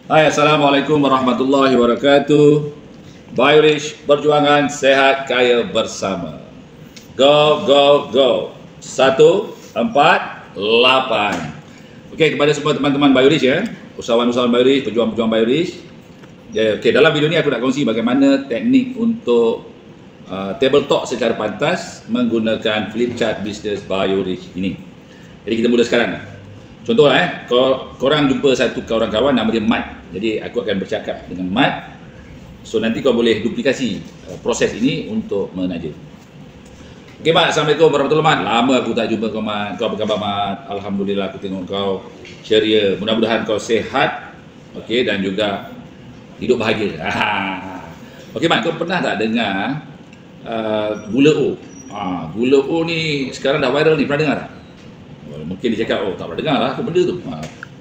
Hai, Assalamualaikum warahmatullahi wabarakatuh. Biorich, perjuangan sehat kaya bersama. Go, go, go. 1, 4, 8. Okey, kepada semua teman-teman Biorich ya, usahawan-usahawan Biorich, pejuang-pejuang Biorich. Okey, dalam video ni aku nak kongsi bagaimana teknik untuk table talk secara pantas menggunakan flip chart business Biorich ini. Jadi kita mula sekarang. Contohlah korang jumpa satu kawan-kawan nama dia Mat. Jadi aku akan bercakap dengan Mat. So nanti kau boleh duplikasi proses ini untuk menaja. Okey Mat, Assalamualaikum warahmatullahi wabarakatuh. Lama aku tak jumpa kau Mat. Kau apa khabar Mat? Alhamdulillah aku tengok kau ceria. Mudah-mudahan kau sihat. Okey, dan juga hidup bahagia. Okey Mat, kau pernah tak dengar gula O? Gula O ni sekarang dah viral ni, pernah dengar tak? Mungkin dia cakap, oh tak pernah dengar lah apa benda tu.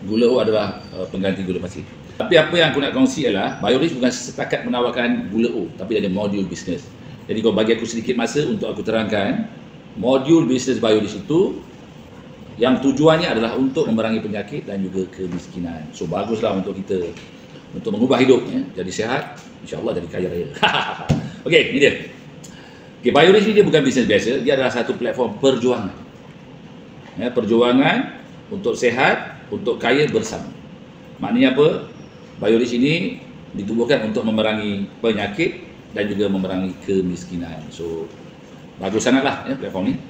Gula O adalah pengganti gula pasir. Tapi apa yang aku nak kongsi adalah Biorich bukan setakat menawarkan gula O, tapi ada modul bisnes. Jadi kau bagi aku sedikit masa untuk aku terangkan modul bisnes Biorich itu yang tujuannya adalah untuk memerangi penyakit dan juga kemiskinan. So baguslah untuk kita untuk mengubah hidupnya jadi sihat, insya-Allah jadi kaya raya. Okey, ini dia. Okey, Biorich ni dia bukan bisnes biasa, dia adalah satu platform perjuangan. Ya, perjuangan untuk sehat, untuk kaya bersama. Maknanya apa? Biorich ini ditubuhkan untuk memerangi penyakit dan juga memerangi kemiskinan. So bagus sangatlah ya platform ni.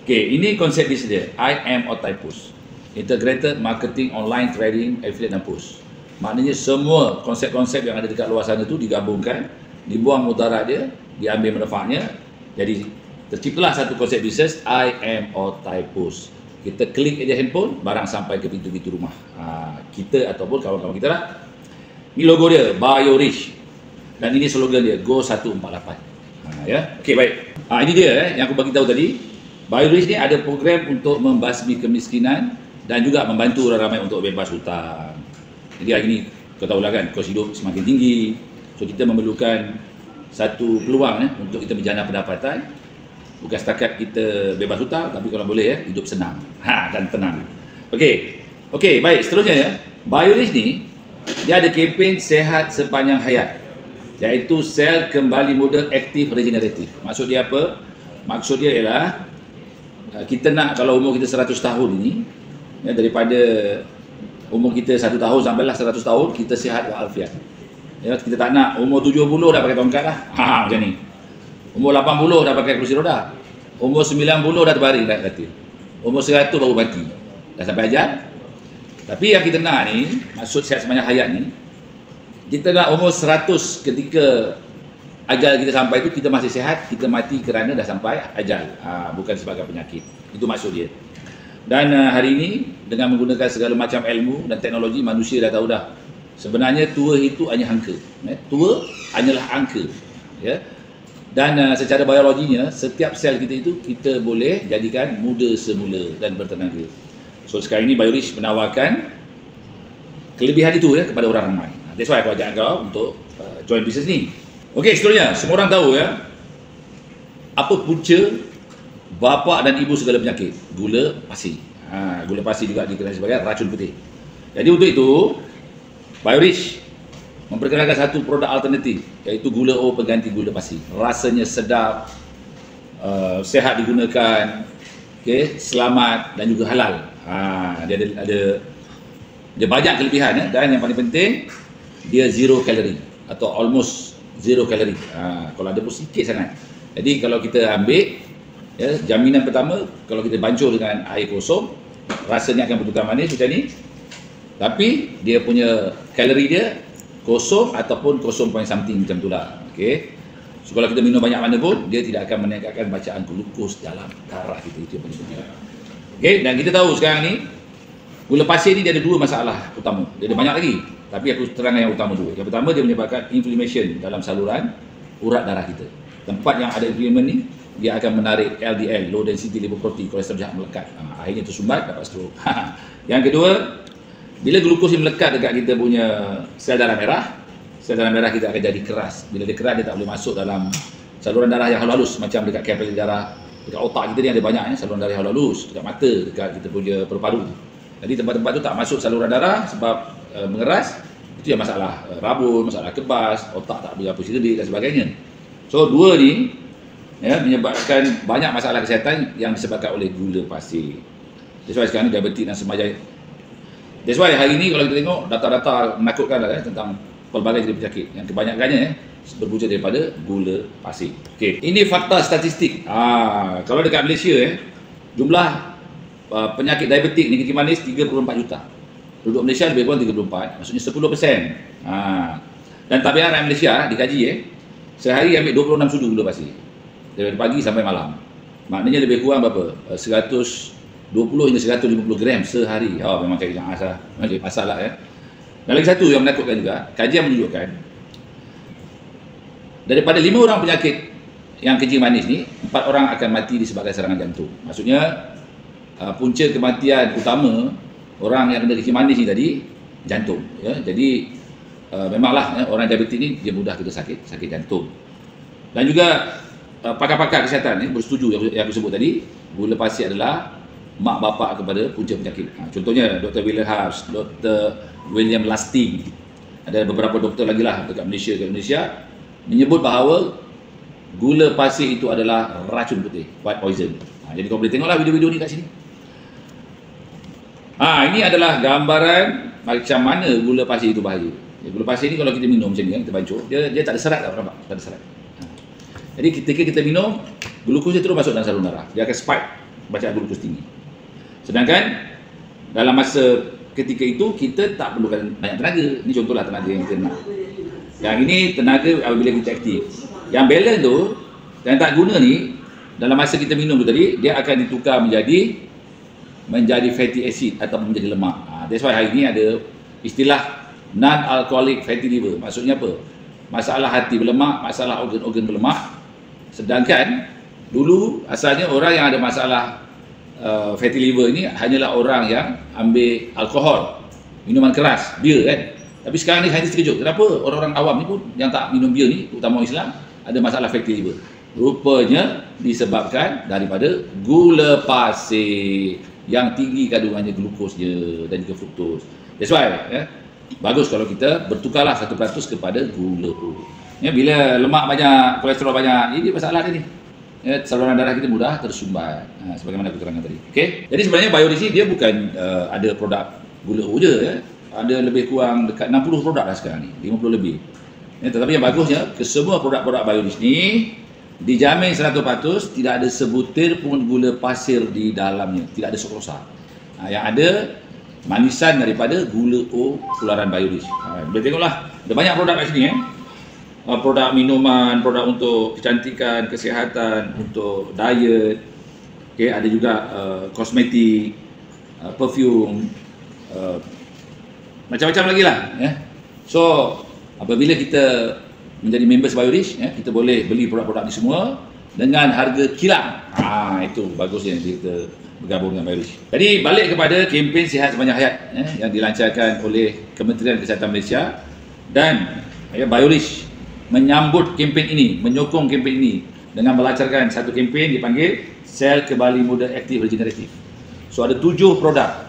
Okey, ini konsep bisnes dia. I am Otaipus. Integrated Marketing Online Trading Affiliate dan Push. Maknanya semua konsep-konsep yang ada dekat luar sana tu digabungkan, dibuang mudarat dia, diambil manfaatnya. Jadi terciptalah satu konsep bisnes I am Otaipus. Kita klik aja handphone, barang sampai ke pintu-pintu rumah kita ataupun kawan-kawan kita lah. Ini logo dia, Biorich. Dan ini slogan dia, Go 148. Ya, okey baik. Ini dia yang aku bagi tahu tadi. Biorich ni ada program untuk membasmi kemiskinan dan juga membantu orang ramai untuk bebas hutang. Jadi hari ni kau tahulah kan, kos hidup semakin tinggi. So kita memerlukan satu peluang untuk kita menjana pendapatan. Bukan setakat kita bebas hutang, tapi kalau boleh hidup senang dan tenang. Okey, baik, seterusnya ya. Biorich ni dia ada kempen sehat sepanjang hayat, iaitu sel kembali muda aktif regeneratif. Maksud dia apa? Maksud dia ialah kita nak kalau umur kita 100 tahun ini ya, daripada umur kita 1 tahun sampailah 100 tahun kita sihat walafiat. Ya, kita tak nak umur 70 dah pakai tongkat dah. Macam ni. Umur 80 dah pakai kerusi roda. Umur 90 dah terbaring kat katil. Umur 100 baru mati. Dah sampai ajal. Tapi yang kita nak ni, maksud sihat sepanjang hayat ni, kita nak umur 100 ketika ajal kita sampai tu kita masih sihat, kita mati kerana dah sampai ajal. Bukan sebabkan penyakit. Itu maksud dia. Dan hari ini dengan menggunakan segala macam ilmu dan teknologi, manusia dah tahu dah. Sebenarnya tua itu hanya angka. Tua hanyalah angka. Ya. Dan secara biologinya, setiap sel kita itu kita boleh jadikan muda semula dan bertenaga. So sekarang ini Biorich menawarkan kelebihan itu kepada orang ramai. That's why aku ajak kau untuk join bisnes ni. Okey, seterusnya, semua orang tahu apa punca bapa dan ibu segala penyakit? Gula pasir. Gula pasir juga dikenali sebagai racun putih. Jadi untuk itu, Biorich memperkenalkan satu produk alternatif, iaitu gula O pengganti gula pasir. Rasanya sedap, sehat digunakan, selamat dan juga halal. Dia banyak kelebihan dan yang paling penting dia zero calorie atau almost zero calorie. Kalau ada pun sikit sangat. Jadi kalau kita ambil jaminan pertama, kalau kita bancur dengan air kosong, rasanya akan bertukar manis macam ni. Tapi dia punya kalori dia kosong ataupun 0 point something macam tu lah. Okey. So kalau kita minum banyak mana pun, dia tidak akan meningkatkan bacaan glukos dalam darah kita. Itu yang paling penting. Okey, dan kita tahu sekarang ni gula pasir ni dia ada dua masalah utama. Dia ada banyak lagi, tapi aku terangkan yang utama dulu. Yang pertama, dia menyebabkan inflammation dalam saluran urat darah kita. Tempat yang ada inflammation ni, dia akan menarik LDL, low density lipoprotein, kolesterol jahat melekat. Akhirnya tersumbat, dapat stroke. Yang kedua, bila glukos ni melekat dekat kita punya sel darah merah kita akan jadi keras. Bila dia keras, dia tak boleh masuk dalam saluran darah yang halus, macam dekat kapil darah, dekat otak kita ni ada banyak saluran darah yang halus, dekat mata, dekat kita punya paru-paru. Jadi tempat-tempat tu tak masuk saluran darah sebab mengeras, Itu yang masalah rabun, masalah kebas, otak tak berapa cerdik dan sebagainya. So dua ni ya, menyebabkan banyak masalah kesihatan yang disebabkan oleh gula pasir. That's why sekarang ni diabetes dan semacamnya. That's why hari ni kalau kita tengok data-data menakutkan lah, tentang pelbagai jenis penyakit yang kebanyakannya berpunca daripada gula pasir. Okey, ini fakta statistik. Kalau dekat Malaysia jumlah penyakit diabetik ni kecil manis 34 juta. Penduduk Malaysia lebih kurang 34, maksudnya 10%. Dan tabiat rakyat Malaysia dikaji sehari ambil 26 sudu gula pasir. Dari pagi sampai malam. Maknanya lebih kurang berapa? 120 hingga 150 gram sehari. Memang cari masalah ya. Dan lagi satu yang menakutkan juga, kajian menunjukkan daripada 5 orang penyakit yang kencing manis ni, 4 orang akan mati disebabkan serangan jantung. Maksudnya punca kematian utama orang yang kena kencing manis ni tadi jantung ya. Jadi memanglah orang diabetes ni dia mudah kita sakit jantung. Dan juga pakar-pakar kesihatan bersetuju yang aku sebut tadi, gula pasir adalah mak bapak kepada punca penyakit. Contohnya Dr. William Harbs, Dr. William Lustig, ada beberapa doktor lagi lah dekat Malaysia menyebut bahawa gula pasir itu adalah racun putih, white poison. Jadi kau boleh tengoklah video-video ni kat sini. Ini adalah gambaran macam mana gula pasir itu bahaya. Gula pasir ni kalau kita minum macam ni kita bancur, dia tak ada serat tau, nampak? Tak ada serat. Jadi ketika kita minum, glukos dia terus masuk dalam saluran darah. Dia akan spike bacaan glukos tinggi. Sedangkan dalam masa ketika itu kita tak perlukan banyak tenaga. Ini contohlah tenaga yang kita nak. Yang ini tenaga apabila kita aktif. Yang balance tu, yang tak guna ni, dalam masa kita minum tu tadi, dia akan ditukar menjadi fatty acid atau menjadi lemak. That's why hari ini ada istilah non-alcoholic fatty liver. Maksudnya apa? Masalah hati berlemak, masalah organ-organ berlemak. Sedangkan dulu asalnya orang yang ada masalah fatty liver ini hanyalah orang yang ambil alkohol, minuman keras, bir kan. Tapi sekarang ni saintis terkejut. Kenapa orang-orang awam ni pun yang tak minum bir ni, terutama Islam, ada masalah fatty liver? Rupanya disebabkan daripada gula pasir yang tinggi kandungannya glukosnya dan juga fruktos. That's why bagus kalau kita bertukarlah 1% kepada gula tu. Bila lemak banyak, kolesterol banyak, ini masalah dia ni. Saluran darah kita mudah tersumbat. Sebagaimana aku terangkan tadi. Okay? Jadi sebenarnya Biorich ni dia bukan ada produk gula O je. Ada lebih kurang dekat 60 produk dah sekarang ni, 50 lebih. Tetapi yang bagusnya, kesemua produk-produk Biorich ni dijamin 100% tidak ada sebutir pun gula pasir di dalamnya, tidak ada sukrosa. Yang ada manisan daripada gula O keluaran Biorich. Boleh tengoklah, ada banyak produk kat sini produk minuman, produk untuk kecantikan, kesihatan, untuk diet. Okay, ada juga kosmetik, perfume, macam-macam lagi lah So apabila kita menjadi members Biorich, kita boleh beli produk-produk ni semua dengan harga kilang. Itu bagusnya kita bergabung dengan Biorich. Jadi balik kepada kempen sihat sepanjang hayat yang dilancarkan oleh Kementerian Kesihatan Malaysia, dan Biorich menyambut kempen ini, menyokong kempen ini dengan melancarkan satu kempen dipanggil Sel Kembali Muda Aktif Regeneratif. So ada 7 produk.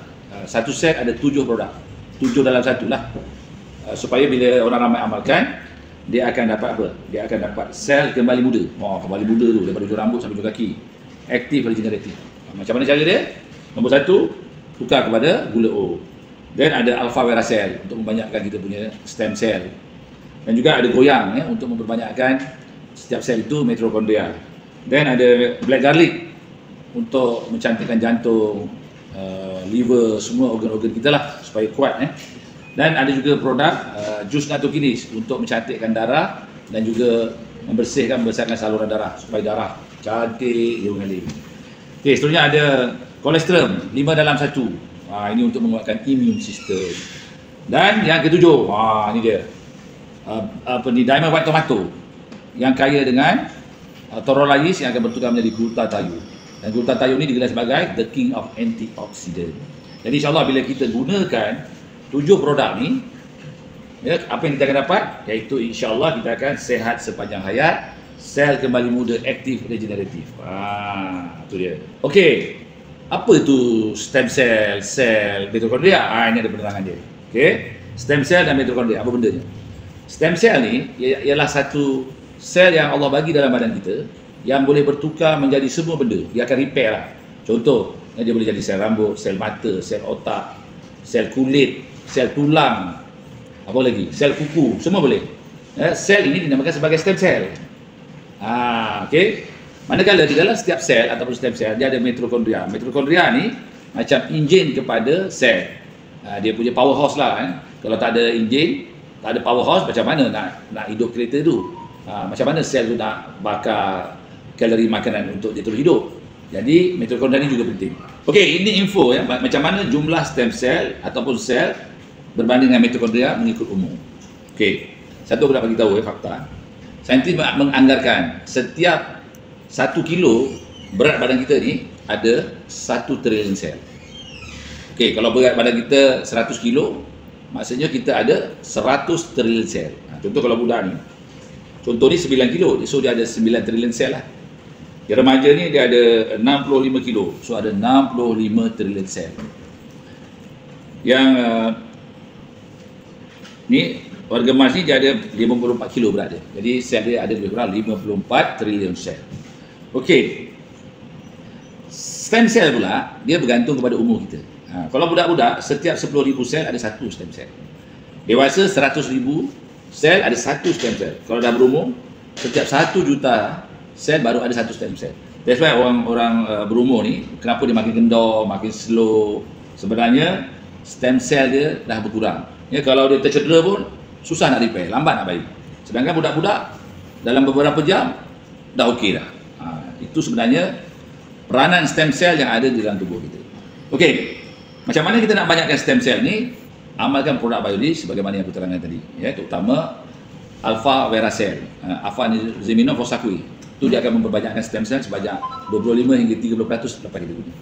Satu set ada 7 produk. 7 dalam satu lah. Supaya bila orang ramai amalkan, dia akan dapat apa? Dia akan dapat sel kembali muda. Kembali muda tu daripada ujung rambut sampai ujung kaki. Aktif regeneratif. Macam mana cara dia? Nombor 1, tukar kepada gula O. Dan ada alpha veracell untuk membanyakkan kita punya stem cell. Dan juga ada goyang untuk memperbanyakkan setiap sel itu mitokondria. Dan ada black garlic untuk mencantikkan jantung, liver, semua organ-organ kita lah supaya kuat. Dan ada juga produk jus natokinis untuk mencantikkan darah dan juga membesarkan saluran darah supaya darah cantik dia mengalir. Okey, seterusnya ada kolesterol 5 dalam 1. Ini untuk menguatkan immune system. Dan yang ketujuh, ini dia. Diamond white tomato yang kaya dengan taurolais yang akan bertukar menjadi glutathione. Dan glutathione ini digelar sebagai the king of antioxidant. Jadi insyaAllah bila kita gunakan 7 produk ni, apa yang kita akan dapat? Iaitu insyaAllah kita akan sehat sepanjang hayat, sel kembali muda aktif regeneratif. Itu dia. Okey, apa itu stem cell, sel, mitokondria? Ini ada penerangan dia. Okey, Stem cell dan mitokondria, apa benda ni? Stem cell ni ialah satu sel yang Allah bagi dalam badan kita yang boleh bertukar menjadi semua benda. Dia akan repair lah. Contoh, dia boleh jadi sel rambut, sel mata, sel otak, sel kulit, sel tulang, apa lagi? Sel kuku, semua boleh. Sel ini dinamakan sebagai stem cell. Okey. Manakala di dalam setiap sel ataupun stem cell dia ada mitokondria. Mitokondria ni macam enjin kepada sel. Dia punya powerhouse lah. Kalau tak ada enjin, tak ada powerhouse, macam mana nak hidup kereta tu? Macam mana sel tu nak bakar kalori makanan untuk dia terus hidup? Jadi mitokondria ni juga penting. Okey, ini info ya, macam mana jumlah stem cell ataupun sel berbanding dengan mitokondria mengikut umur. Okey, satu aku nak bagi tahu fakta. Saintis menganggarkan setiap 1 kilo berat badan kita ni ada 1 trilion sel. Okey, kalau berat badan kita 100 kilo, maksudnya kita ada 100 trilion sel. Contoh kalau budak ni, contoh ni 9 kilo, so dia ada 9 trilion sel lah. Yang remaja ni dia ada 65 kilo, so ada 65 trilion sel. Yang ni warga emas ni dia ada 54 kilo berat dia. Jadi sel dia ada lebih kurang 54 trilion sel. Okey. Stem cell pula dia bergantung kepada umur kita. Kalau budak-budak setiap 10,000 sel ada 1 stem cell. Dewasa 100,000 sel ada 1 stem cell. Kalau dah berumur setiap 1 juta sel baru ada 1 stem cell. That's why orang-orang berumur ni kenapa dia makin kendor, makin slow. Sebenarnya stem cell dia dah berkurang. Ya, kalau dia tercedera pun susah nak repair, lambat nak baik. Sedangkan budak-budak dalam beberapa jam dah okey dah. Itu sebenarnya peranan stem cell yang ada di dalam tubuh kita. Okey, macam mana kita nak banyakkan stem cell ni? Amalkan produk Biodish sebagaimana yang aku terangkan tadi, ya, terutama Alpha Veracell, Alpha-Zimino-Fosacui. Itu dia akan memperbanyakkan stem cell sebanyak 25 hingga 30% lepas kita guna.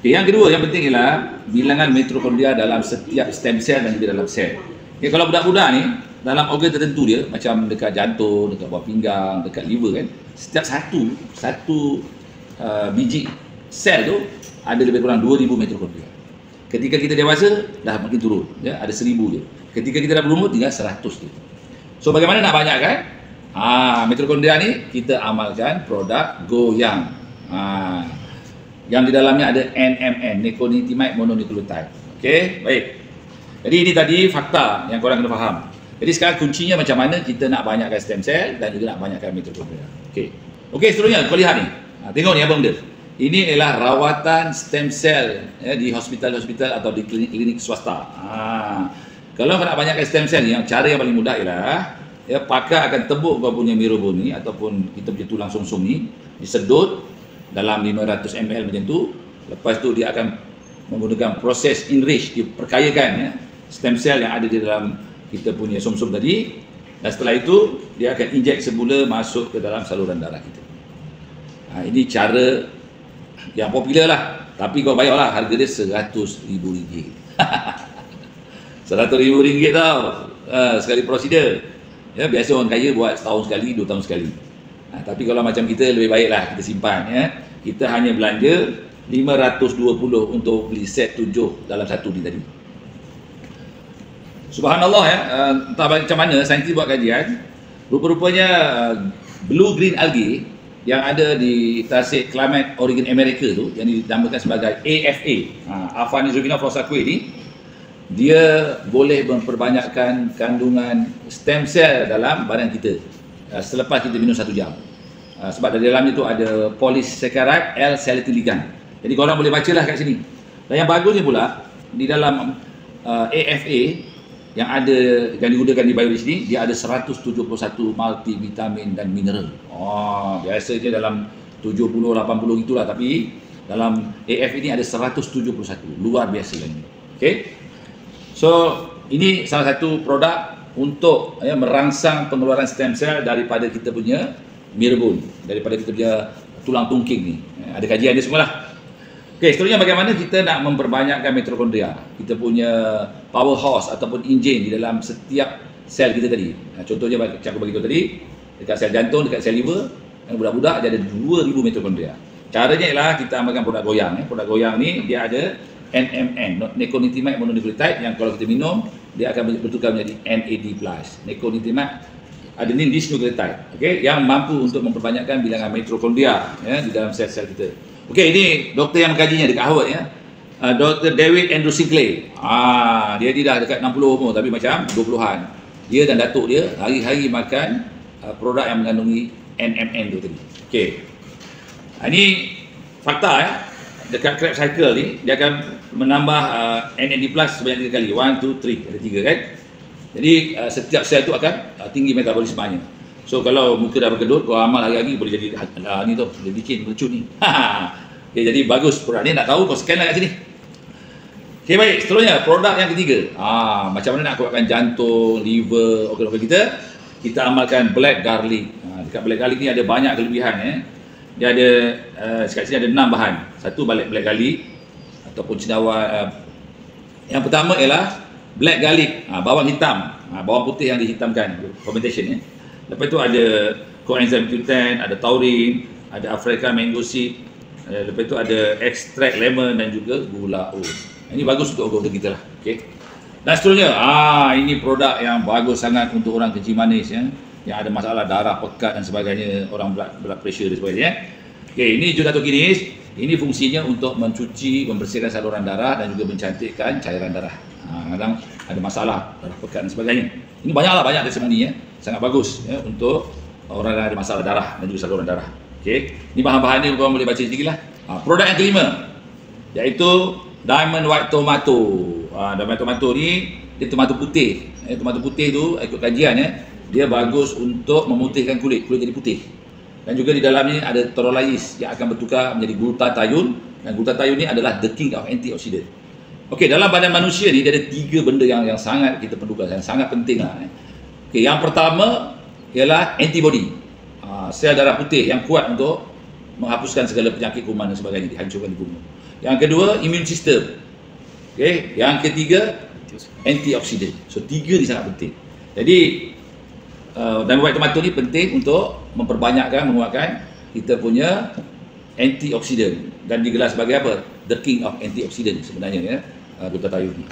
Okay, yang kedua yang penting ialah bilangan mitokondria dalam setiap stem cell dan juga dalam sel. Okay, kalau budak-budak ni dalam organ tertentu dia, macam dekat jantung, dekat buah pinggang, dekat liver kan, setiap satu biji sel tu ada lebih kurang 2000 mitokondria. Ketika kita dewasa dah makin turun, ya, ada 1000 je. Ketika kita dah berumur tinggal 100 je. So bagaimana nak banyakkan? Mitokondria ni kita amalkan produk Goyang. Yang di dalamnya ada NMN, nicotinamide mononukleotide. Okey, baik. Jadi ini tadi fakta yang korang kena faham. Jadi sekarang kuncinya macam mana kita nak banyakkan stem cell dan juga nak banyakkan mitokondria. Okey. Okey, seterusnya kau lihat ni. Tengok ni apa benda. Ini ialah rawatan stem cell ya, di hospital-hospital atau di klinik-klinik swasta. Kalau kau nak banyakkan stem cell ni, cara yang paling mudah ialah ya, pakar akan tebuk kau punya mirabun ni ataupun kita punya tulang sumsum ni, disedut dalam 500 ml macam tu. Lepas tu dia akan menggunakan proses enrich, diperkayakan ya, stem cell yang ada di dalam kita punya sumsum tadi, dan setelah itu dia akan injek semula masuk ke dalam saluran darah kita. Ini cara yang popular lah, tapi kau bayarlah, harga dia RM100,000. RM100,000 tau, sekali prosedur. Ya, biasa orang kaya buat setahun sekali, 2 tahun sekali. Tapi kalau macam kita lebih baiklah kita simpan ya. Kita hanya belanja 520 untuk beli set 7 dalam satu ni tadi. Subhanallah ya, entah macam mana saintis buat kajian, rupa-rupanya blue green algae yang ada di tasik Climate Oregon Amerika tu, yang dinamakan sebagai AFA, Alpha-Zimino-Fosacui ni, dia boleh memperbanyakkan kandungan stem cell dalam badan kita selepas kita minum 1 jam. Sebab dari dalamnya tu ada polysaccharide L-cityl ligand. Jadi korang boleh bacalah kat sini. Dan yang bagusnya pula, di dalam AFA yang ada, yang digunakan di Biodish ni, dia ada 171 multivitamin dan mineral. Biasanya dalam 70-80 gitulah, tapi dalam AFA ini ada 171. Luar biasa yang ini. Okey. So, ini salah satu produk untuk ya, merangsang pengeluaran stem cell daripada kita punya mirabun, daripada kita punya tulang tungking ni. Ada kajian dia semualah. Okey, seterusnya bagaimana kita nak memperbanyakkan mitokondria, kita punya powerhouse ataupun enjin di dalam setiap sel kita tadi. Contohnya macam aku bagi tahu tadi, dekat sel jantung, dekat sel liver, budak-budak dia ada 2000 mitokondria. Caranya ialah kita amalkan produk Goyang. Produk Goyang ni dia ada NMN, nicotinamide mononukleotide, yang kalau kita minum dia akan bertukar menjadi NAD+, nicotinamide adenine dinucleotide, okey, yang mampu untuk memperbanyakkan bilangan mitokondria ya di dalam sel-sel kita. Okey, ini doktor yang mengkajinya dekat Harvard ya. Dr. David Andrew Sinclair. Dia dah dekat 60 umur tapi macam 20-an. Dia dan datuk dia hari-hari makan produk yang mengandungi NMN tu tadi. Okey. Ini fakta ya. Dekat Krebs cycle ni dia akan menambah NAD+ sebanyak 3 kali. 1, 2, 3. Ada 3 kan. Jadi setiap sel tu akan tinggi metabolismenya. So kalau muka dah berkedut, kau amal hari-hari boleh jadi ni tu, boleh bikin bercut ni. Okay, jadi bagus produk ni, nak tahu kau scan lah kat sini. Okay, baik, seterusnya produk yang ketiga. Macam mana nak kuatkan jantung, liver, organ-organ kita? Kita amalkan black garlic. Dekat black garlic ni ada banyak kelebihan ya. Dia ada dekat sini ada 6 bahan. Satu black garlic ataupun cendawan. Yang pertama ialah black garlic, bawang hitam, bawang putih yang dihitamkan, fermentation ya. Lepas tu ada coenzyme Q10, ada taurin, ada Africa mango seed, lepas tu ada ekstrak lemon dan juga gula O. Ini bagus untuk organ kita lah. Okay. Dan seterusnya, ini produk yang bagus sangat untuk orang kencing manis ya, yang ada masalah darah pekat dan sebagainya, orang blood pressure dan sebagainya. Okay, ini Jodatokinis. Ini fungsinya untuk mencuci, membersihkan saluran darah dan juga mencantikkan cairan darah. Kadang ada masalah darah pekat dan sebagainya. Ini banyak testimoni ya, sangat bagus ya untuk orang yang ada masalah darah dan juga saluran darah. Okey, ini bahan-bahan ni korang boleh baca sedikitlah. Produk yang kelima iaitu Diamond White Tomato. Diamond Tomato ni dia tomato putih. Tomato putih tu ikut kajian ya, dia bagus untuk memutihkan kulit jadi putih. Dan juga di dalamnya ada taurolais yang akan bertukar menjadi glutathione, dan glutathione ni adalah the king of antioxidant. Okey, dalam badan manusia ni dia ada 3 benda yang sangat kita perlukan, yang sangat penting lah. Okey, yang pertama ialah antibody. Sel darah putih yang kuat untuk menghapuskan segala penyakit kuman dan sebagainya, dihancurkan, dibunuh. Yang kedua, immune system. Okey, yang ketiga antioxidant. So 3 ni sangat penting. Jadi dan white tomato ni penting untuk memperbanyakkan, menguatkan kita punya antioksidan, dan digelar sebagai apa? The king of antioxidant sebenarnya ya, glutathione ni.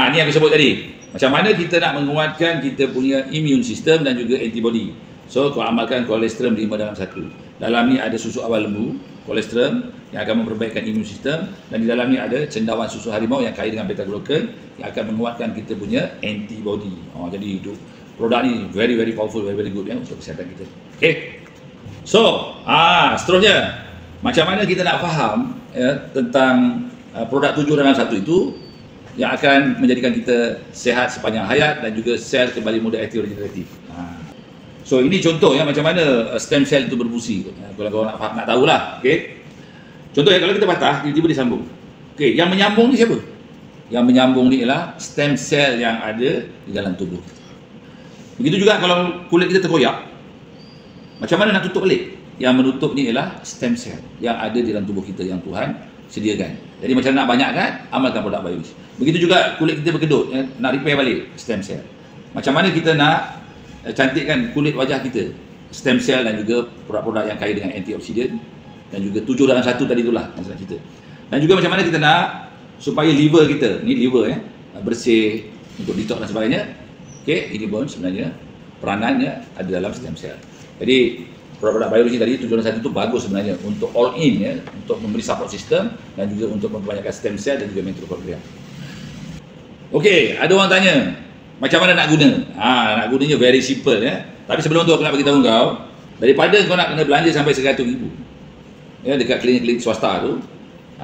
Ni yang aku sebut tadi. Macam mana kita nak menguatkan kita punya immune system dan juga antibody. So kau amalkan kolesterol 5 dalam 1. Dalam ni ada susu awal lembu, kolesterol yang akan memperbaikkan immune system, dan di dalam ni ada cendawan susu harimau yang kaya dengan beta glucan yang akan menguatkan kita punya antibody. Jadi produk ni very powerful, very good ya untuk kesihatan kita. Okay. So, seterusnya macam mana kita nak faham ya, tentang produk 7 dalam 1 itu yang akan menjadikan kita sihat sepanjang hayat dan juga sel kembali muda aktif regeneratif. So ini contoh ya macam mana stem cell itu berfungsi. Kalau korang nak tahulah. Okay. Contoh ya, kalau kita patah tiba-tiba disambung. Okay, yang menyambung ni siapa? Yang menyambung ni ialah stem cell yang ada di dalam tubuh. Begitu juga kalau kulit kita terkoyak, macam mana nak tutup balik? Yang menutup ni ialah stem cell yang ada di dalam tubuh kita yang Tuhan sediakan. Jadi macam nak banyakkan, amalkan produk Biorish. Begitu juga kulit kita berkedut, nak repair balik stem cell. Macam mana kita nak cantikkan kulit wajah kita? Stem cell dan juga produk-produk yang kaya dengan antioksidan, dan juga 7 dalam 1 tadi itulah masalah kita. Dan juga macam mana kita nak supaya liver kita, ni liver ya, bersih untuk detox dan sebagainya. Okey, ini pun sebenarnya peranannya ada dalam stem cell. Jadi produk-produk Biorish tadi 7 dalam 1 itu bagus sebenarnya untuk all in ya, untuk memberi support system dan juga untuk memperbanyakkan stem cell dan juga mitokondria. Okey, ada orang tanya macam mana nak guna? Nak gunanya very simple ya. Tapi sebelum tu aku nak bagi tahu kau, daripada kau nak kena belanja sampai 100,000 ya dekat klinik-klinik swasta tu,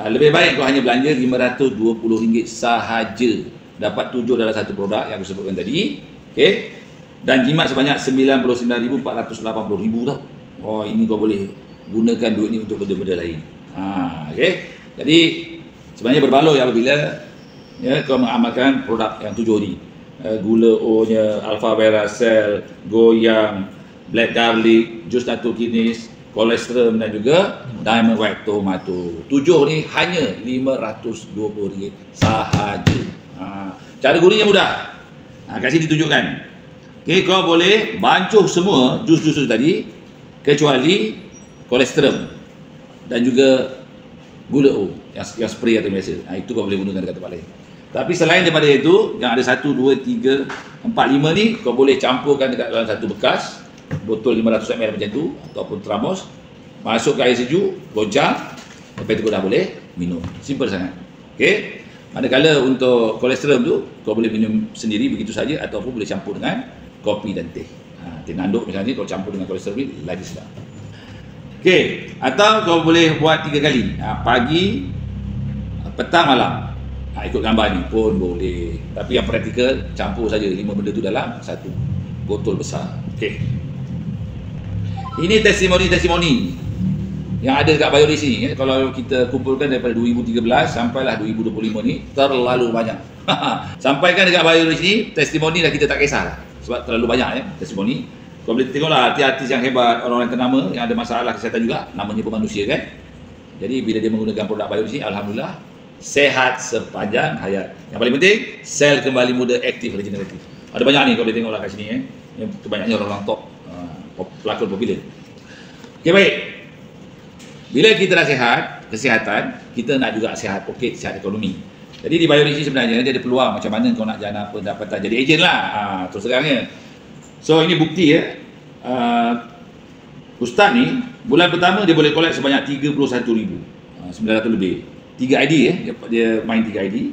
lebih baik kau hanya belanja RM520 sahaja, dapat 7 dalam 1 produk yang aku sebutkan tadi. Okey. Dan jimat sebanyak RM99,480 tau. Ini kau boleh gunakan duit ni untuk benda-benda lain. Okey. Jadi sebenarnya berbaloi apabila ya kau mengamalkan produk yang 7 ni. Gula O-nya, Alpha Vera Cell, Goyang, Black Garlic, Jodatokinis, kolesterol dan juga Diamond White Tomato. 7 ni hanya RM520 sahaja. Cara gunanya mudah. Kat sini ditunjukkan. Okay, kau boleh bancuh semua jus-jus tadi kecuali kolesterol dan juga gula O yang spray atau biasa. Itu kau boleh gunakan dekat tempat lain. Tapi selain daripada itu, yang ada 1, 2, 3, 4, 5 ni, kau boleh campurkan dekat dalam satu bekas, botol 500 ml macam tu, ataupun termos, masuk ke air sejuk, goncang, lepas tu kau dah boleh minum. Simple sangat. Okey. Manakala untuk kolesterol tu, kau boleh minum sendiri begitu saja, ataupun boleh campur dengan kopi dan teh. Teh nanduk misalnya, kau campur dengan kolesterol ni, lagi sedap. Okey. Atau kau boleh buat 3 kali. Pagi, petang, malam. Ikut gambar ni pun boleh. Tapi yang praktikal, campur saja 5 benda tu dalam satu botol besar. Okey. Ini testimoni-testimoni yang ada dekat Bioris ni. Kalau kita kumpulkan daripada 2013 sampailah 2025 ni, terlalu banyak. Sampaikan dekat Bioris ni, testimoni dah kita tak kisah. Sebab terlalu banyak testimoni. Kau boleh tengoklah artis-artis yang hebat, orang-orang ternama yang ada masalah kesihatan juga, namanya pun manusia kan. Jadi bila dia menggunakan produk Bioris ni, alhamdulillah sehat sepanjang hayat. Yang paling penting, sel kembali muda, aktif, regeneratif. Ada banyak ni kau boleh tengoklah kat sini Yang kebanyakannya orang-orang top, pelakon popular. Okey, baik. Bila kita dah sihat, kesihatan, kita nak juga sihat poket, sihat ekonomi. Jadi di Bioris ni sebenarnya dia ada peluang macam mana kau nak jana pendapatan, jadi ejen lah. Terus terangnya. So ini bukti Ustaz ni bulan pertama dia boleh collect sebanyak 31,900 lebih. 3 ID dia main 3 ID.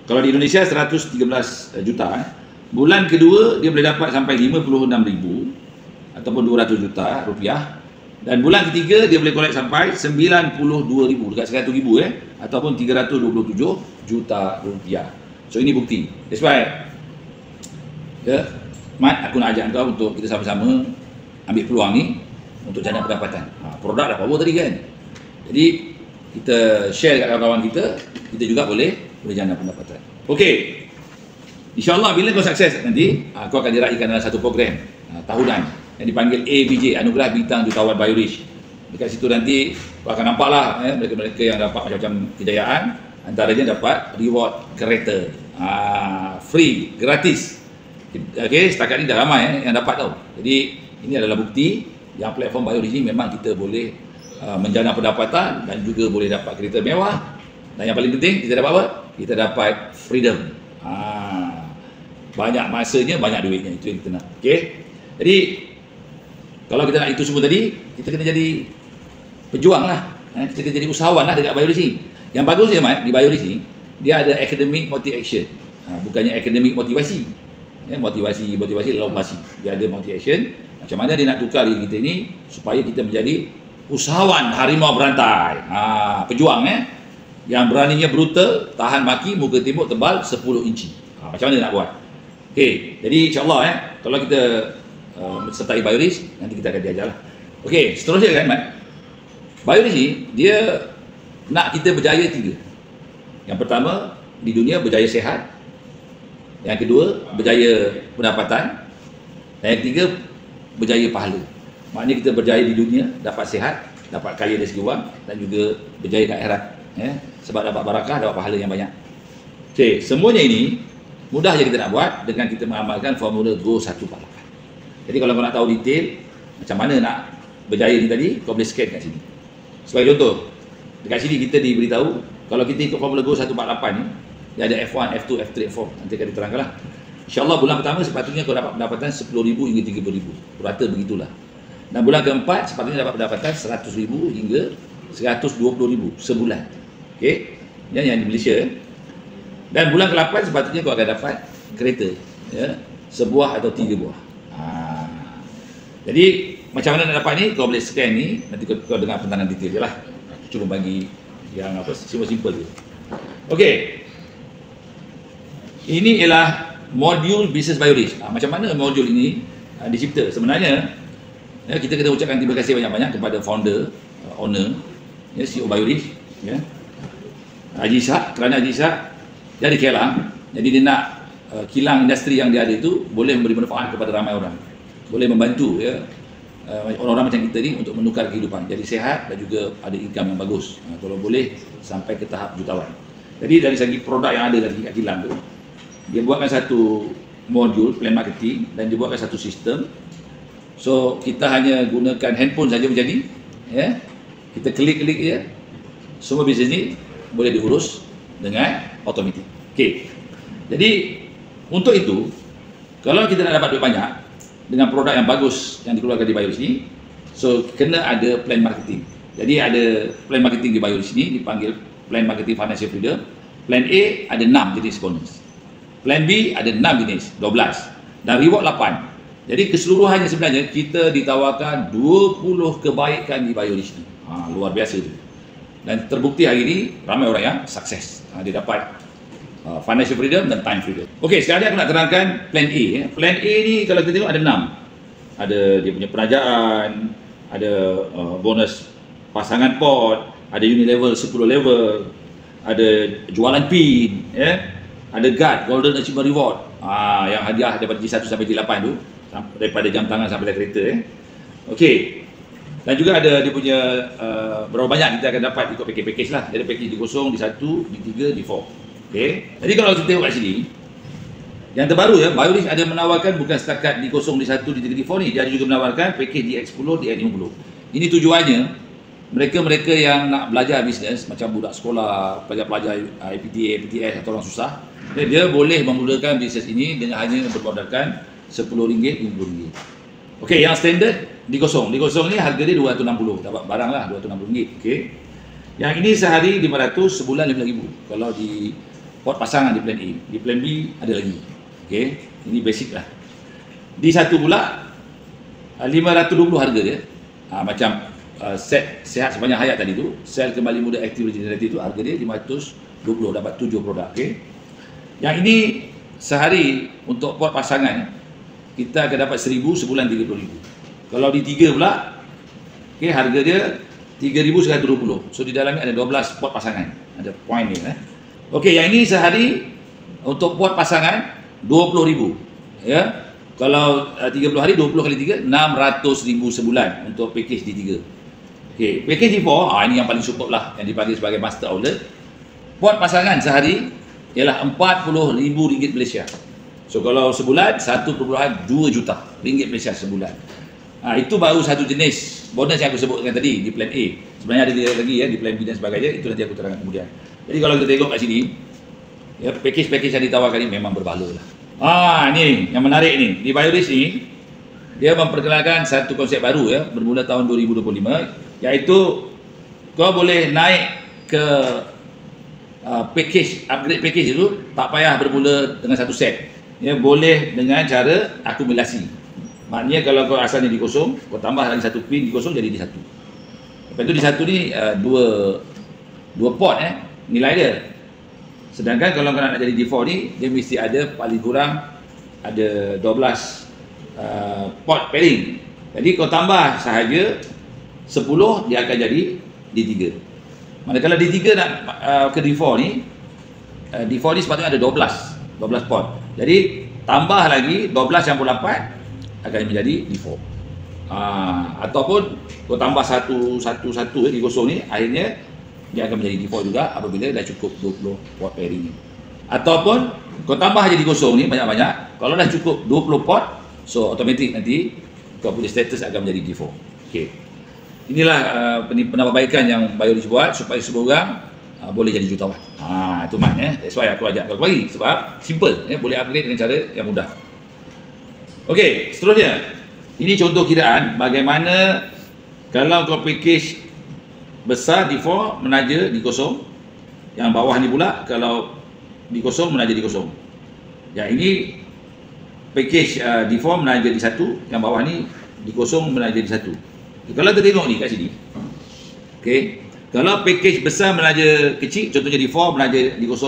Kalau di Indonesia 113 juta. Bulan kedua dia boleh dapat sampai 56,000 ataupun 200 juta rupiah. Dan bulan ketiga dia boleh collect sampai 92,000 dekat 100,000 ataupun 327 juta rupiah. So ini bukti. That's why Mat, aku nak ajak kau untuk kita sama-sama ambil peluang ni untuk jana pendapatan. Produk dah power tadi kan. Jadi kita share kat kawan-kawan kita, kita juga boleh jana pendapatan. Okey. InsyaAllah bila kau sukses nanti, kau akan diraihkan dalam satu program tahunan yang dipanggil ABJ, Anugerah Bintang Jutawan Bioris. Dekat situ nanti kau akan nampaklah mereka-mereka yang dapat macam-macam kejayaan, antaranya dapat reward kereta. Free, gratis. Okey, setakat ni dah ramai yang dapat tau. Jadi ini adalah bukti yang platform Bioris ni memang kita boleh menjana pendapatan dan juga boleh dapat kereta mewah. Dan yang paling penting kita dapat apa? Kita dapat freedom. Banyak masanya, banyak duitnya. Itu yang kita nak. Okey. Jadi kalau kita nak itu semua tadi, kita kena jadi pejuang lah. Kita kena jadi usahawan lah dekat Bioris ni. Yang bagus dia Mat, di Bioris ni dia ada academic multi-action. Bukannya academic motivasi. Motivasi inovasi. Dia ada multi-action. Macam mana dia nak tukar diri kita ni supaya kita menjadi usahawan harimau berantai. Pejuang yang beraninya brutal, tahan maki, muka tembok tebal 10 inci. Macam mana nak buat? Okey, jadi insya-Allah kalau kita sertai Bioris, nanti kita akan diajar lah. Okey, seterusnya kan Mat. Bioris ni dia nak kita berjaya 3. Yang pertama, di dunia berjaya sehat. Yang kedua, berjaya pendapatan. Dan yang ketiga, berjaya pahala. Maknanya kita berjaya di dunia, dapat sihat, dapat kaya dari segi wang, dan juga berjaya ke akhirat. Sebab dapat barakah, dapat pahala yang banyak. Okey, semuanya ini mudah je kita nak buat dengan kita mengamalkan formula Go 148. Jadi kalau kau nak tahu detail macam mana nak berjaya ni tadi, kau boleh scan kat sini. Sebagai contoh, dekat sini kita diberitahu kalau kita ikut formula Go 148 ni, dia ada F1, F2, F3, F4. Nanti akan diterangkan lah. InsyaAllah bulan pertama sepatutnya kau dapat pendapatan 10,000 hingga 30,000. Rata begitulah. Dan bulan keempat sepatutnya dapat pendapatan 100,000 hingga 120,000 sebulan. Okey, yang di Malaysia. Dan bulan ke-8 sepatutnya kau akan dapat kereta, sebuah atau 3 buah. Jadi macam mana nak dapat ni? Kau boleh scan ni, nanti kau dengar pentangan detail je lah. Cuma bagi yang simple je. Okey, ini ialah modul bisnes Bioris. Macam mana modul ini dicipta? Sebenarnya kita kena ucapkan terima kasih banyak-banyak kepada founder, owner, CEO Bioris, Haji Ishak. Kerana Haji Ishak dia ada kilang, jadi dia nak kilang industri yang dia ada itu boleh memberi manfaat kepada ramai orang, boleh membantu orang-orang macam kita ni untuk menukar kehidupan, jadi sehat dan juga ada income yang bagus, kalau boleh sampai ke tahap jutawan. Jadi dari segi produk yang ada tadi kat kilang tu, dia buatkan satu modul plan marketing dan dia buatkan satu sistem. So kita hanya gunakan handphone saja menjadi, kita klik-klik je, semua bisnes ni boleh diurus dengan automatik. Okey. Jadi untuk itu, kalau kita nak dapat duit banyak dengan produk yang bagus yang dikeluarkan di Bioris ni, so kena ada plan marketing. Jadi ada plan marketing di Bioris ni dipanggil plan marketing financial freedom. Plan A ada 6 jenis bonus. Plan B ada 6 jenis, 12. Dan reward 8. Jadi keseluruhannya sebenarnya kita ditawarkan 20 kebaikan di Bioris ni. Luar biasa tu. Dan terbukti hari ni ramai orang yang sukses. Dia dapat financial freedom dan time freedom. Okey, sekarang aku nak terangkan plan A. Plan A ni kalau kita tengok ada 6. Ada dia punya penajaan, ada bonus pasangan pot, ada unit level 10 level, ada jualan pin, ada guard, golden achievement reward, yang hadiah daripada G1 sampai G8 tu, daripada jam tangan sampai kereta. Okey. Dan juga ada dia punya berapa banyak kita akan dapat ikut package lah. Dia ada package D0, D1, D3, D4. Okey. Jadi kalau kita tengok kat sini, yang terbaru Bioris ada menawarkan bukan setakat D0, D1, D3, D4 ni, dia ada juga menawarkan package DX10, DX50. Ini tujuannya mereka-mereka yang nak belajar bisnes macam budak sekolah, pelajar-pelajar IPTA, PTS atau orang susah, dia boleh memulakan bisnes ini dengan hanya bermodalkan RM10, RM50. Okey, yang standard D0 ni harga dia RM260, dapat barang lah RM260. Okey. Yang ini sehari RM500, sebulan RM5,000 kalau di pot pasangan di plan A. Di plan B ada lagi. Okey, ini basic lah. D1 pula RM520 harga dia. Macam set sihat sepanjang hayat tadi tu, sel kembali muda aktif regeneratif tu, harga dia RM520, dapat 7 produk. Okey. Yang ini sehari untuk pot pasangan kita akan dapat RM1,000, sebulan RM30,000. Kalau di 3 pula, okey, harga dia RM3,120. So di dalamnya ada 12 pot pasangan. Ada point ni. Okey, yang ini sehari untuk pot pasangan RM20,000. Ya. Kalau 30 hari 20 kali 3 RM600,000 sebulan untuk package D3. Okey, package D4, ini yang paling superb lah, yang dipanggil sebagai master outlet. Pot pasangan sehari ialah RM40,000 Malaysia. So kalau sebulan 1.2 juta ringgit Malaysia sebulan. Itu baru satu jenis bonus yang aku sebutkan tadi di plan A. Sebenarnya ada lagi di plan B dan sebagainya, itu nanti aku terangkan kemudian. Jadi kalau kita tengok kat sini, package yang ditawarkan ini memang berbaloi lah. Ni yang menarik ni. Di Bioris ni dia memperkenalkan satu konsep baru bermula tahun 2025, iaitu kau boleh naik ke upgrade package itu tak payah bermula dengan satu set. Boleh dengan cara akumulasi. Maknanya kalau kau asalnya D0, kau tambah lagi satu pin D0 jadi D1. Lepas tu D1 ni dua pot nilai dia. Sedangkan kalau kau nak jadi D4 ni, dia mesti ada paling kurang ada 12 pot pairing. Jadi kau tambah sahaja 10, dia akan jadi D3. Manakala D3 nak ke D4 ni, D4 ni sepatutnya ada 12 pot. Jadi tambah lagi 12 campur 8 akan menjadi D4. Ataupun kau tambah satu D0 ni, akhirnya dia akan menjadi D4 juga apabila dah cukup 20 pot pairing ni. Ataupun kau tambah je D0 ni banyak-banyak, kalau dah cukup 20 pot, so automatik nanti kau punya status akan menjadi D4. Okey. Inilah penambahbaikan yang Bioris buat supaya semua orang boleh jadi jutawan. Itu mat that's why aku ajak kau bagi, sebab simple boleh upgrade dengan cara yang mudah. Okey, seterusnya ini contoh kiraan bagaimana kalau kau package besar D4 menaja D0, yang bawah ni pula kalau D0 menaja D0. Yang ini package D4 menaja D1, yang bawah ni D0 menaja D1. Kalau kita tengok ni kat sini, okey, kalau package besar menaja kecil, contohnya D4 menaja D0,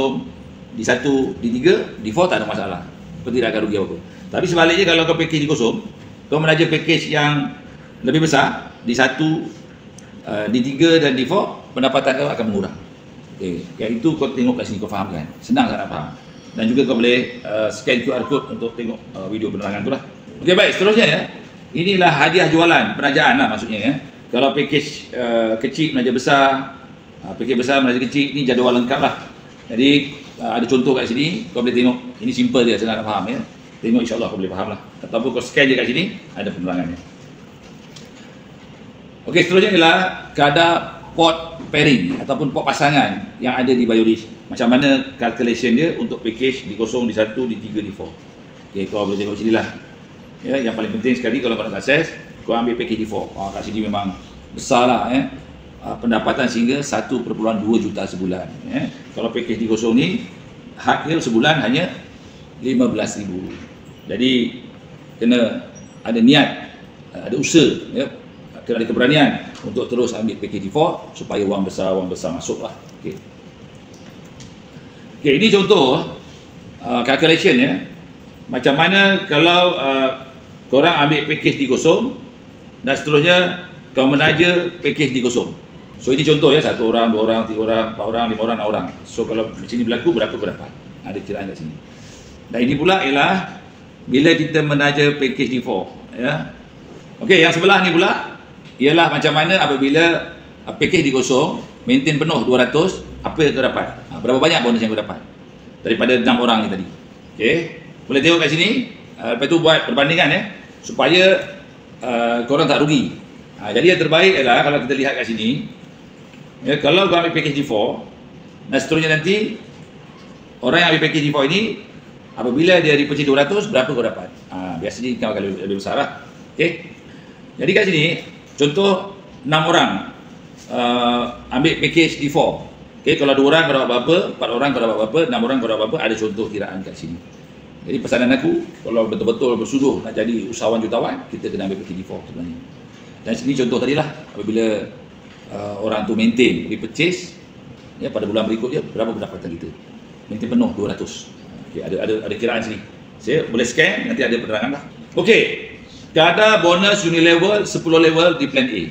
D1, D3, D4 tak ada masalah, kau tidak akan rugi apa-apa. Tapi sebaliknya kalau kau package D0, kau menaja package yang lebih besar D1, D3 dan D4, pendapatan kau akan mengurang. Okay. Yang itu kau tengok kat sini, kau faham kan? Senang sangat faham. Dan juga kau boleh scan QR code untuk tengok video penerangan tu lah. Okey, baik, seterusnya inilah hadiah jualan, penajaan lah maksudnya Kalau package kecil menaja besar, package besar menaja kecil, ni jadual lengkap lah. Jadi ada contoh kat sini, kau boleh tengok. Ini simple dia, senang nak faham Tengok, insyaAllah kau boleh faham lah. Ataupun kau scan je kat sini, ada penerangannya. Okey, seterusnya ialah kadar port pairing ataupun port pasangan yang ada di BioRich. Macam mana calculation dia untuk package di 0, di 1, di 3, di 4. Okay, kau boleh tengok sini lah. Ya, yang paling penting sekali kalau kau nak akses, kau ambil package di 4. Kat sini memang besar lah. Pendapatan sehingga 1.2 juta sebulan. Kalau package di 0 ni, hak dia sebulan hanya 15,000. Jadi kena ada niat, ada usaha, kena ada keberanian untuk terus ambil package di 4 supaya wang besar masuk lah. Okay, ini contoh calculation ya. Macam mana kalau korang ambil package di 0 dan seterusnya kau menaja package di 0. So ini contoh ya, 1 orang, 2 orang, 3 orang, 4 orang, 5 orang, 6 orang. So kalau di sini berlaku berapa kau dapat? Ada kiraan kat sini. Dan ini pula ialah bila kita menaja package di 4 ya. Okey, yang sebelah ni pula ialah macam mana apabila package di 0 maintain penuh 200, apa yang kau dapat? Berapa banyak bonus yang kau dapat daripada 6 orang ni tadi. Okey, boleh tengok kat sini. Lepas tu buat perbandingan ya, supaya korang tak rugi. Jadi yang terbaik ialah kalau kita lihat kat sini ya, kalau kau ambil package di 4 dan seterusnya nanti orang yang ambil package di 4 ini apabila dia repurchase 200, berapa kau dapat? Biasanya kau akan lebih besar lah. Okey, jadi kat sini contoh 6 orang ambil package di 4. Okey, kalau 2 orang kau dapat berapa, 4 orang kau dapat berapa, 6 orang kau dapat berapa, ada contoh kiraan kat sini. Jadi pesanan aku, kalau betul-betul bersuduh nak jadi usahawan jutawan, kita kena ambil package di 4 sebenarnya. Dan sini contoh tadilah, apabila orang tu maintain repurchase ya, pada bulan berikutnya berapa pendapatan kita, maintain penuh 200. Okay, ada kiraan sini, saya boleh scan, nanti ada penerangan lah. Okey, ada bonus Unilevel 10 level di plan A.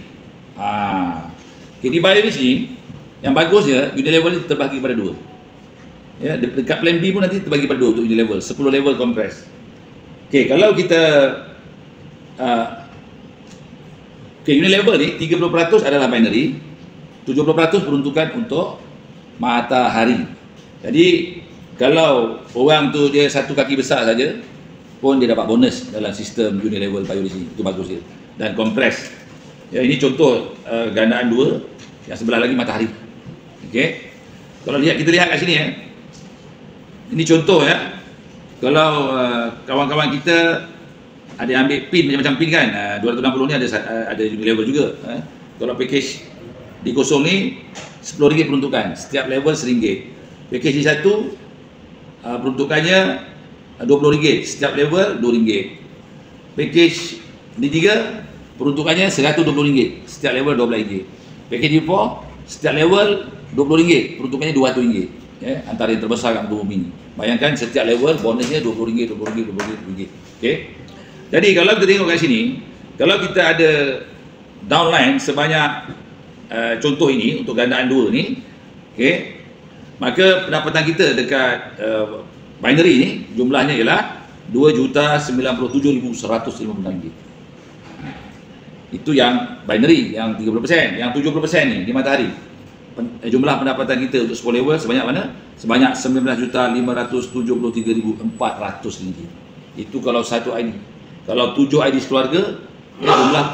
Okay, di BioRich ni yang bagusnya Unilevel ni terbagi pada 2 ya, dekat plan B pun nanti terbagi pada 2 untuk Unilevel 10 level compress. Okey, kalau kita Unilevel ni 30% adalah binary, 70% peruntukan untuk matahari. Jadi kalau orang tu dia satu kaki besar saja pun dia dapat bonus dalam sistem Unilevel BioRich ni. Itu bagus dia. Dan compress. Ya, ini contoh gandaan 2, yang sebelah lagi matahari. Okey. Kalau kita lihat kat sini ya. Ini contoh ya. Kalau kawan-kawan kita ada yang ambil pin macam-macam pin kan, 260 ni ada Unilevel juga. Kalau package di 0 ni RM10 peruntukan, setiap level RM1. Package di 1 peruntukannya RM20, setiap level RM2. Package di 3 peruntukannya RM120, setiap level RM12. Package di 4 setiap level RM20, peruntukannya RM200 ya, antara yang terbesar kat muka bumi ni. Bayangkan setiap level bonusnya RM20, RM20. Okey. Jadi kalau kita tengok kat sini, kalau kita ada downline sebanyak contoh ini untuk gandaan 2 ni, okey, maka pendapatan kita dekat binary ni jumlahnya ialah RM2,97,156. Itu yang binary, yang 30%. Yang 70% ni di matahari, jumlah pendapatan kita untuk 10 level sebanyak mana? Sebanyak RM19,573,400. Itu kalau satu ID. Kalau 7 ID sekeluarga, jumlah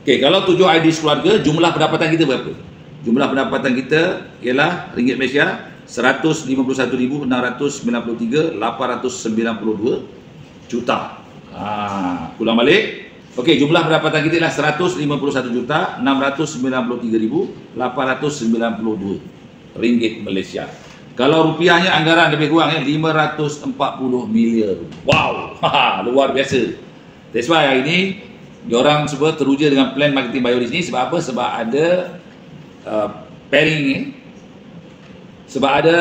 kalau 7 ID sekeluarga, jumlah pendapatan kita berapa? Jumlah pendapatan kita ialah ringgit Malaysia RM151,693,892 juta. Ulang balik. Okey, jumlah pendapatan kita ialah RM151,693,892 ringgit Malaysia. Kalau rupiahnya anggaran lebih kurang ya 540 milion. Wow, luar biasa. That's why hari ini diorang semua teruja dengan plan marketing BioRich ni. Sebab apa? Sebab ada pairing ni, sebab ada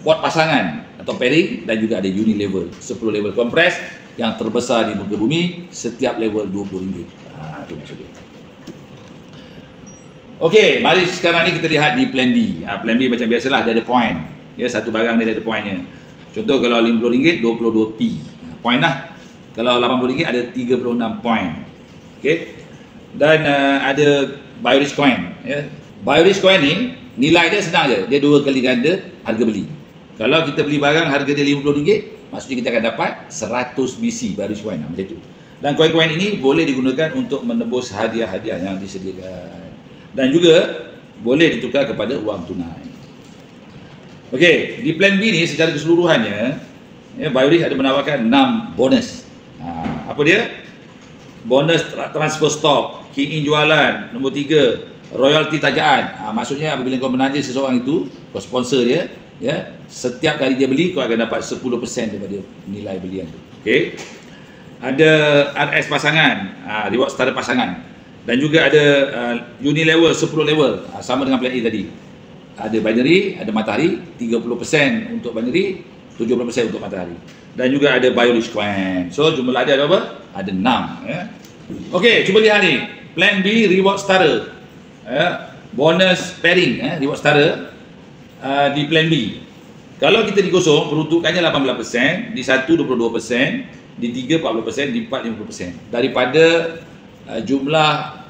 port pasangan atau pairing, dan juga ada Unilevel 10 level compress yang terbesar di muka bumi, setiap level RM20. Itu maksudnya. Okey, mari sekarang ni kita lihat di plan B. Plan B macam biasalah, dia ada point. Ya, satu barang dia ada poinnya. Contoh kalau RM50, 22p point lah. Kalau RM80 ada 36 point. Okey. Dan ada BioRich coin ya. BioRich coin ni nilai dia senang je. Dia 2 kali ganda harga beli. Kalau kita beli barang harga dia RM50, maksudnya kita akan dapat 100 BC BioRich coin macam tu. Dan koin-koin ini boleh digunakan untuk menebus hadiah-hadiah yang disediakan. Dan juga boleh ditukar kepada wang tunai. Okey, di plan B ni secara keseluruhannya, ya, BioRich ada menawarkan 6 bonus. Apa dia? Bonus transfer stok, key in jualan, nombor 3, royalty tajaan. Maksudnya apabila kau menaja seseorang itu, kau sponsor dia, ya, setiap kali dia beli kau akan dapat 10% daripada nilai belian tu. Okey. Ada RS pasangan, reward setara pasangan. Dan juga ada Unilever 10 level, sama dengan plan A tadi. Ada binary, ada matahari, 30% untuk binary, 70% untuk matahari. Dan juga ada BioRich Coin. So jumlah ada berapa? Ada 6, ya. Okey, cuba lihat ni. Plan B reward setara, ya. Bonus pairing, reward setara di plan B. Kalau kita di kosong, peruntukannya 18%, di 1 22%, di 3 40%, di 4 50%. Daripada jumlah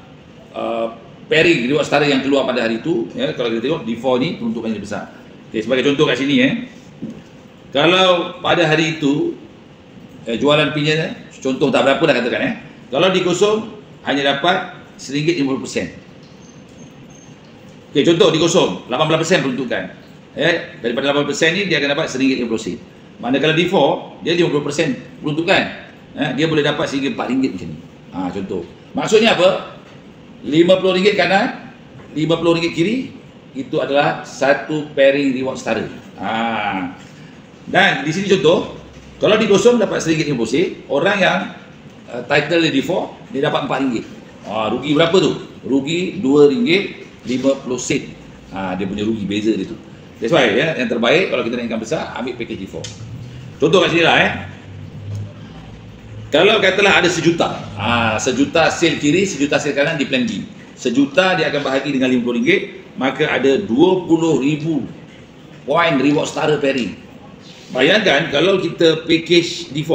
pairing reward setara yang keluar pada hari itu, ya, kalau kita tengok D4 ni peruntukannya lebih besar. Okay, sebagai contoh kat sini, kalau pada hari itu jualan pinnya contoh tak berapa dah katakan, kalau di kosong hanya dapat RM1.50. Okay, contoh di kosong 18% peruntukan, daripada 18% ni dia akan dapat RM1.50. Manakala D4 dia 50% peruntukan, dia boleh dapat sehingga RM4 macam ni. Contoh. Maksudnya apa? RM50 kanan, RM50 kiri, itu adalah satu pairing reward setara. Dan di sini contoh, kalau di kosong dapat RM1.50, orang yang title D4 dia dapat RM4. Rugi berapa tu? Rugi RM2.50. Dia punya rugi, beza dia tu. That's why, yang terbaik kalau kita nak income besar, ambil package D4. Contoh kat sini lah, kalau katalah ada sejuta, sejuta sale kiri, sejuta sale kanan di plan D. Sejuta dia akan bahagi dengan RM50, maka ada 20,000 poin reward setara pairing. Bayangkan kalau kita package D4,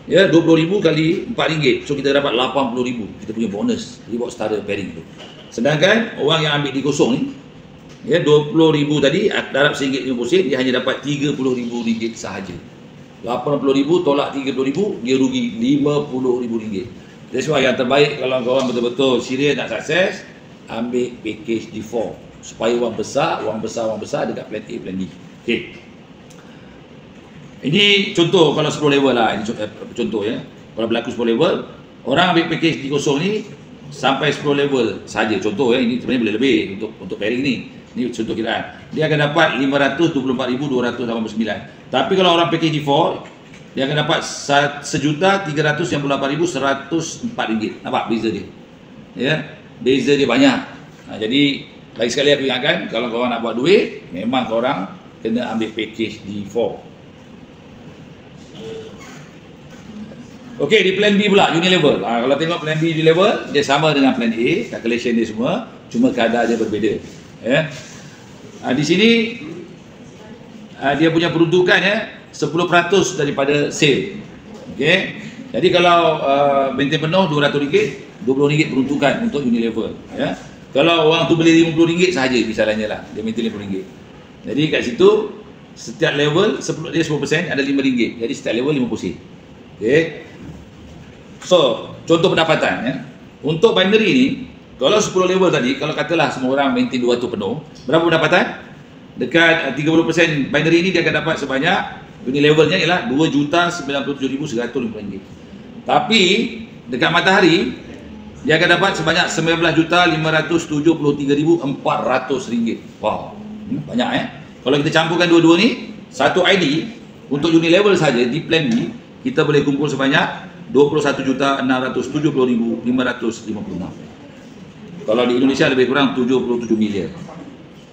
ya, 20,000 kali RM4, so kita dapat 80,000. Kita punya bonus reward setara pairing tu. Sedangkan orang yang ambil di kosong ni, ya, 20,000 tadi darab RM1.50, dia hanya dapat RM30,000 sahaja. 80,000 tolak 30,000, dia rugi RM50,000. That's why yang terbaik kalau korang betul-betul serius nak sukses, ambil package D4 supaya wang besar dekat plan A, plan B. Okay. Ini contoh kalau 10 level lah, ini contoh, ya. Kalau berlaku 10 level, orang ambil package D0 ni sampai 10 level saja. Contoh, ini sebenarnya boleh lebih untuk pairing ni. Ini contoh kiraan. Dia akan dapat 524,289. Tapi kalau orang package D4, dia akan dapat RM1,398,104. Nampak beza dia? Ya, beza dia banyak. Jadi lagi sekali aku ingatkan, kalau korang nak buat duit, memang korang kena ambil package D4. Okey, di plan B pula, Unilever. Kalau tengok plan B Unilever, dia sama dengan plan A, calculation dia semua, cuma kadar dia berbeza. Ya. Di sini dia punya peruntukan, 10% daripada sale. Okey. Jadi kalau maintain penuh RM200, RM20 peruntukan untuk Unilever, ya. Kalau orang tu beli RM50 sahaja misalnya lah, dia maintain RM50. Jadi kat situ setiap level dia 10%, ada RM5. Jadi setiap level RM50. Okey. So, contoh pendapatan, ya. Untuk binary ni, kalau 10 level tadi, kalau katalah semua orang maintain 200 penuh, berapa pendapatan? Dekat 30% binary ni dia akan dapat sebanyak, Unilevernya ialah RM2,97,150. Tapi dekat matahari dia akan dapat sebanyak RM19,573,400. Wow, banyak, Kalau kita campurkan dua-dua ni, satu ID untuk Unilever saja di plan B, kita boleh kumpul sebanyak RM21,670,556. Kalau di Indonesia lebih kurang 77 milion.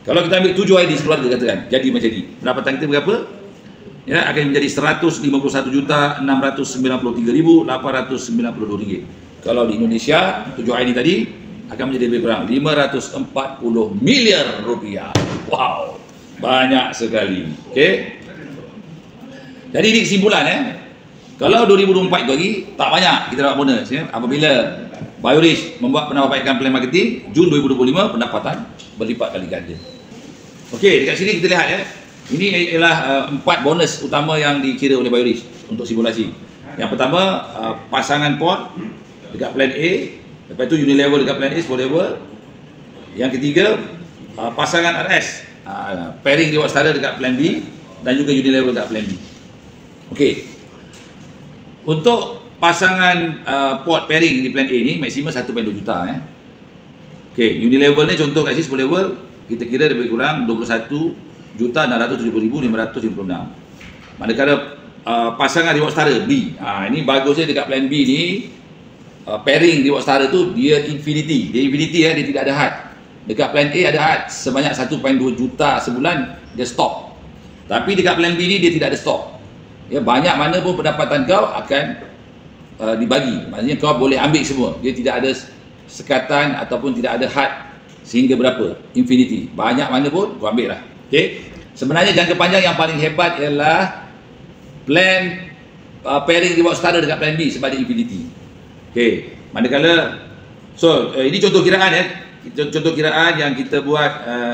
Kalau kita ambil 7 ID sekeluarga katakan, jadi macam ni. Pendapatan kita berapa? Ya, akan menjadi RM151,693,892. Kalau di Indonesia 7 ID tadi akan menjadi lebih kurang RM540 miliar. Wow, banyak sekali. Okey. Jadi ini kesimpulan, kalau 2024 itu lagi tak banyak kita dapat bonus, apabila BioRich membuat penampaikan plan marketing Jun 2025, pendapatan berlipat kali ganda. Okey, dekat sini kita lihat, ini ialah 4 bonus utama yang dikira oleh BioRich untuk simulasi. Yang pertama, pasangan port dekat plan A, lepas itu Unilever dekat plan A 10 level. Yang ketiga, pasangan RS, pairing reward setara dekat plan B dan juga unilevel dekat plan B. Okey. Untuk pasangan port pairing di plan A ni maksimum 1.2 juta Okey, unilevel ni contoh kat sini 10 level kita kira lebih kurang 21,670,556. Manakala pasangan reward setara B, ini bagusnya dekat plan B ni pairing reward setara tu dia infinity. Dia infinity dia tidak ada had. Dekat plan A ada had sebanyak 1.2 juta sebulan, dia stop. Tapi dekat plan B ni dia tidak ada stop. Ya, banyak mana pun pendapatan kau akan dibagi. Maksudnya kau boleh ambil semua. Dia tidak ada sekatan ataupun tidak ada had sehingga berapa? Infinity. Banyak mana pun kau ambil lah. Okey. Sebenarnya jangka panjang yang paling hebat ialah plan pairing reward setara dekat plan B sebab dia infinity. Okey. Manakala ini contoh kiraan contoh kiraan yang kita buat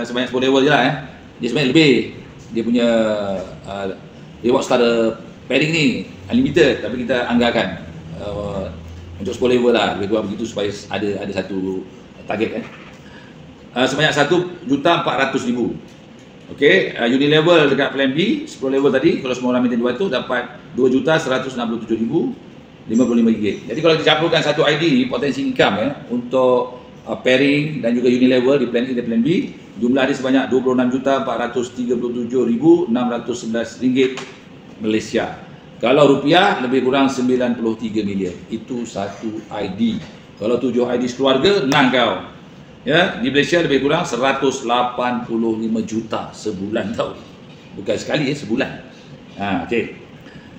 sebanyak 10 level je lah Dia sebenarnya lebih. Dia punya reward setara pairing ni unlimited, tapi kita anggarkan untuk 10 level lah, lebih kurang begitu supaya ada satu target sebanyak 1,400,000. Okey, unilevel dekat plan B 10 level tadi, kalau semua orang minta 200 dapat RM2,167,055. Jadi kalau dicampurkan satu ID ni, potensi income untuk pairing dan juga unilevel di plan A dan plan B, jumlah dia sebanyak RM26,437,611 Malaysia. Kalau rupiah lebih kurang 93 million. Itu satu ID. Kalau 7 ID sekeluarga, menang kau. Ya, di Malaysia lebih kurang 185 juta sebulan tau. Bukan sekali sebulan. Okey.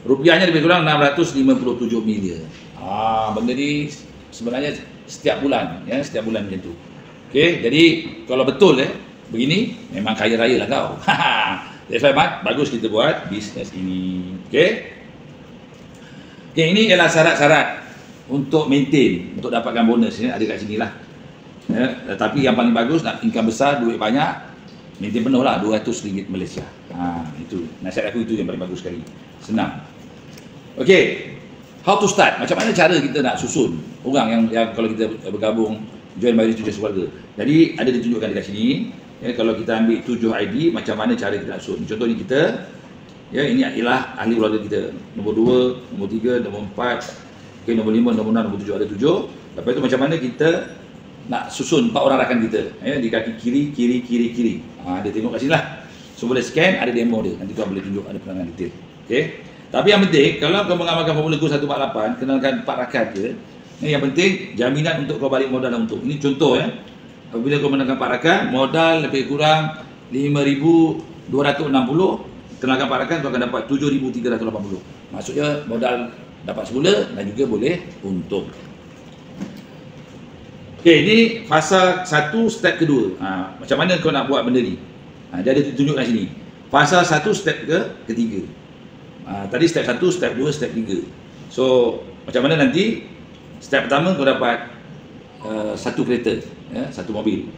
Rupiahnya lebih kurang 657 million. Benda ni sebenarnya setiap bulan setiap bulan macam tu. Okey, jadi kalau betul begini memang kaya raya lah kau. That's why Mat, bagus kita buat bisnes ini. Okey. Okey, ini ialah syarat-syarat untuk maintain, untuk dapatkan bonus ada kat sini lah. Tapi yang paling bagus nak income besar, duit banyak, maintain penuh lah RM200 Malaysia. Itu nasihat aku, itu yang paling bagus sekali. Senang. Okey, how to start? Macam mana cara kita nak susun orang yang kalau kita bergabung join Bioris 7 Keluarga. Jadi ada ditunjukkan dekat sini. Kalau kita ambil 7 ID, macam mana cara kita nak susun. Contoh ni kita, ini ialah ahli keluarga kita. Nombor 2, nombor 3, nombor 4, nombor 5, nombor 6, nombor 7, ada 7. Lepas itu macam mana kita nak susun 4 orang rakan kita di kaki kiri. Dia tengok kat sini lah. So boleh scan, ada demo dia. Nanti tuan boleh tunjuk, ada penerangan detail. Okey. Tapi yang penting, kalau kau mengamalkan formula Go 148, kenalkan 4 rakan dia. Yang penting jaminan untuk kau balik modal dan untung. Ini contoh apabila kau menangkan 4 rakan, modal lebih kurang 5,260, kenalkan 4 rakan kau akan dapat 7,380. Maksudnya modal dapat semula dan juga boleh untung. Okey, ini fasa 1 step kedua. Macam mana kau nak buat benda ni? Dia ada tunjuk kat sini. Fasa 1 step ketiga. Tadi step 1, step 2, step 3. So, macam mana nanti? Step pertama kau dapat satu kereta, satu mobil.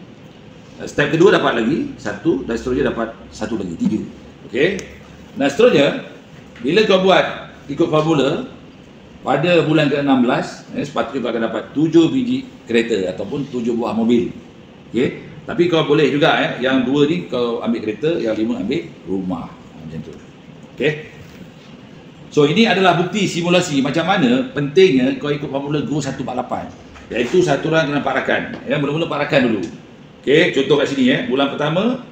Step kedua dapat lagi satu, dan seterusnya dapat satu lagi, 3. Okey. Dan seterusnya, bila kau buat ikut formula, pada bulan ke-16 sepatutnya kau akan dapat 7 biji kereta ataupun 7 buah mobil. Okey. Tapi kau boleh juga yang 2 ni kau ambil kereta, yang 5 ambil rumah. Macam tu. Okey. So ini adalah bukti simulasi macam mana pentingnya kau ikut formula Go 148. Iaitu satu orang kena 4 rakan. Mula-mula 4 rakan dulu. Okey, contoh kat sini bulan pertama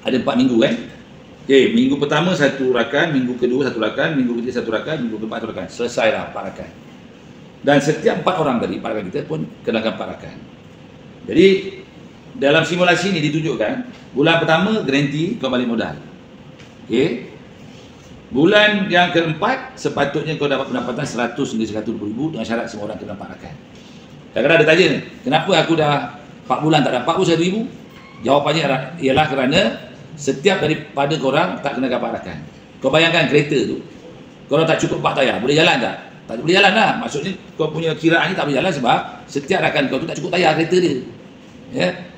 ada 4 minggu Okey, minggu pertama 1 rakan, minggu kedua 1 rakan, minggu ketiga 1 rakan, minggu keempat 1 rakan. Selesailah 4 rakan. Dan setiap 4 orang tadi, 4 rakan kita pun kenakan 4 rakan. Jadi dalam simulasi ni ditunjukkan bulan pertama garanti kau balik modal. Okey. Bulan yang keempat sepatutnya kau dapat pendapatan 100 hingga 120 ribu dengan syarat semua orang kena 4 rakan. Kadang-kadang ada tanya, kenapa aku dah 4 bulan tak dapat 41 ribu? Jawapannya ialah kerana setiap daripada korang tak kenakan 4 rakan. Kau bayangkan kereta tu, kalau tak cukup 4 tayar, boleh jalan tak? Tak boleh jalan lah. Maksudnya kau punya kiraan ni tak boleh jalan sebab setiap rakan kau tu tak cukup tayar kereta dia.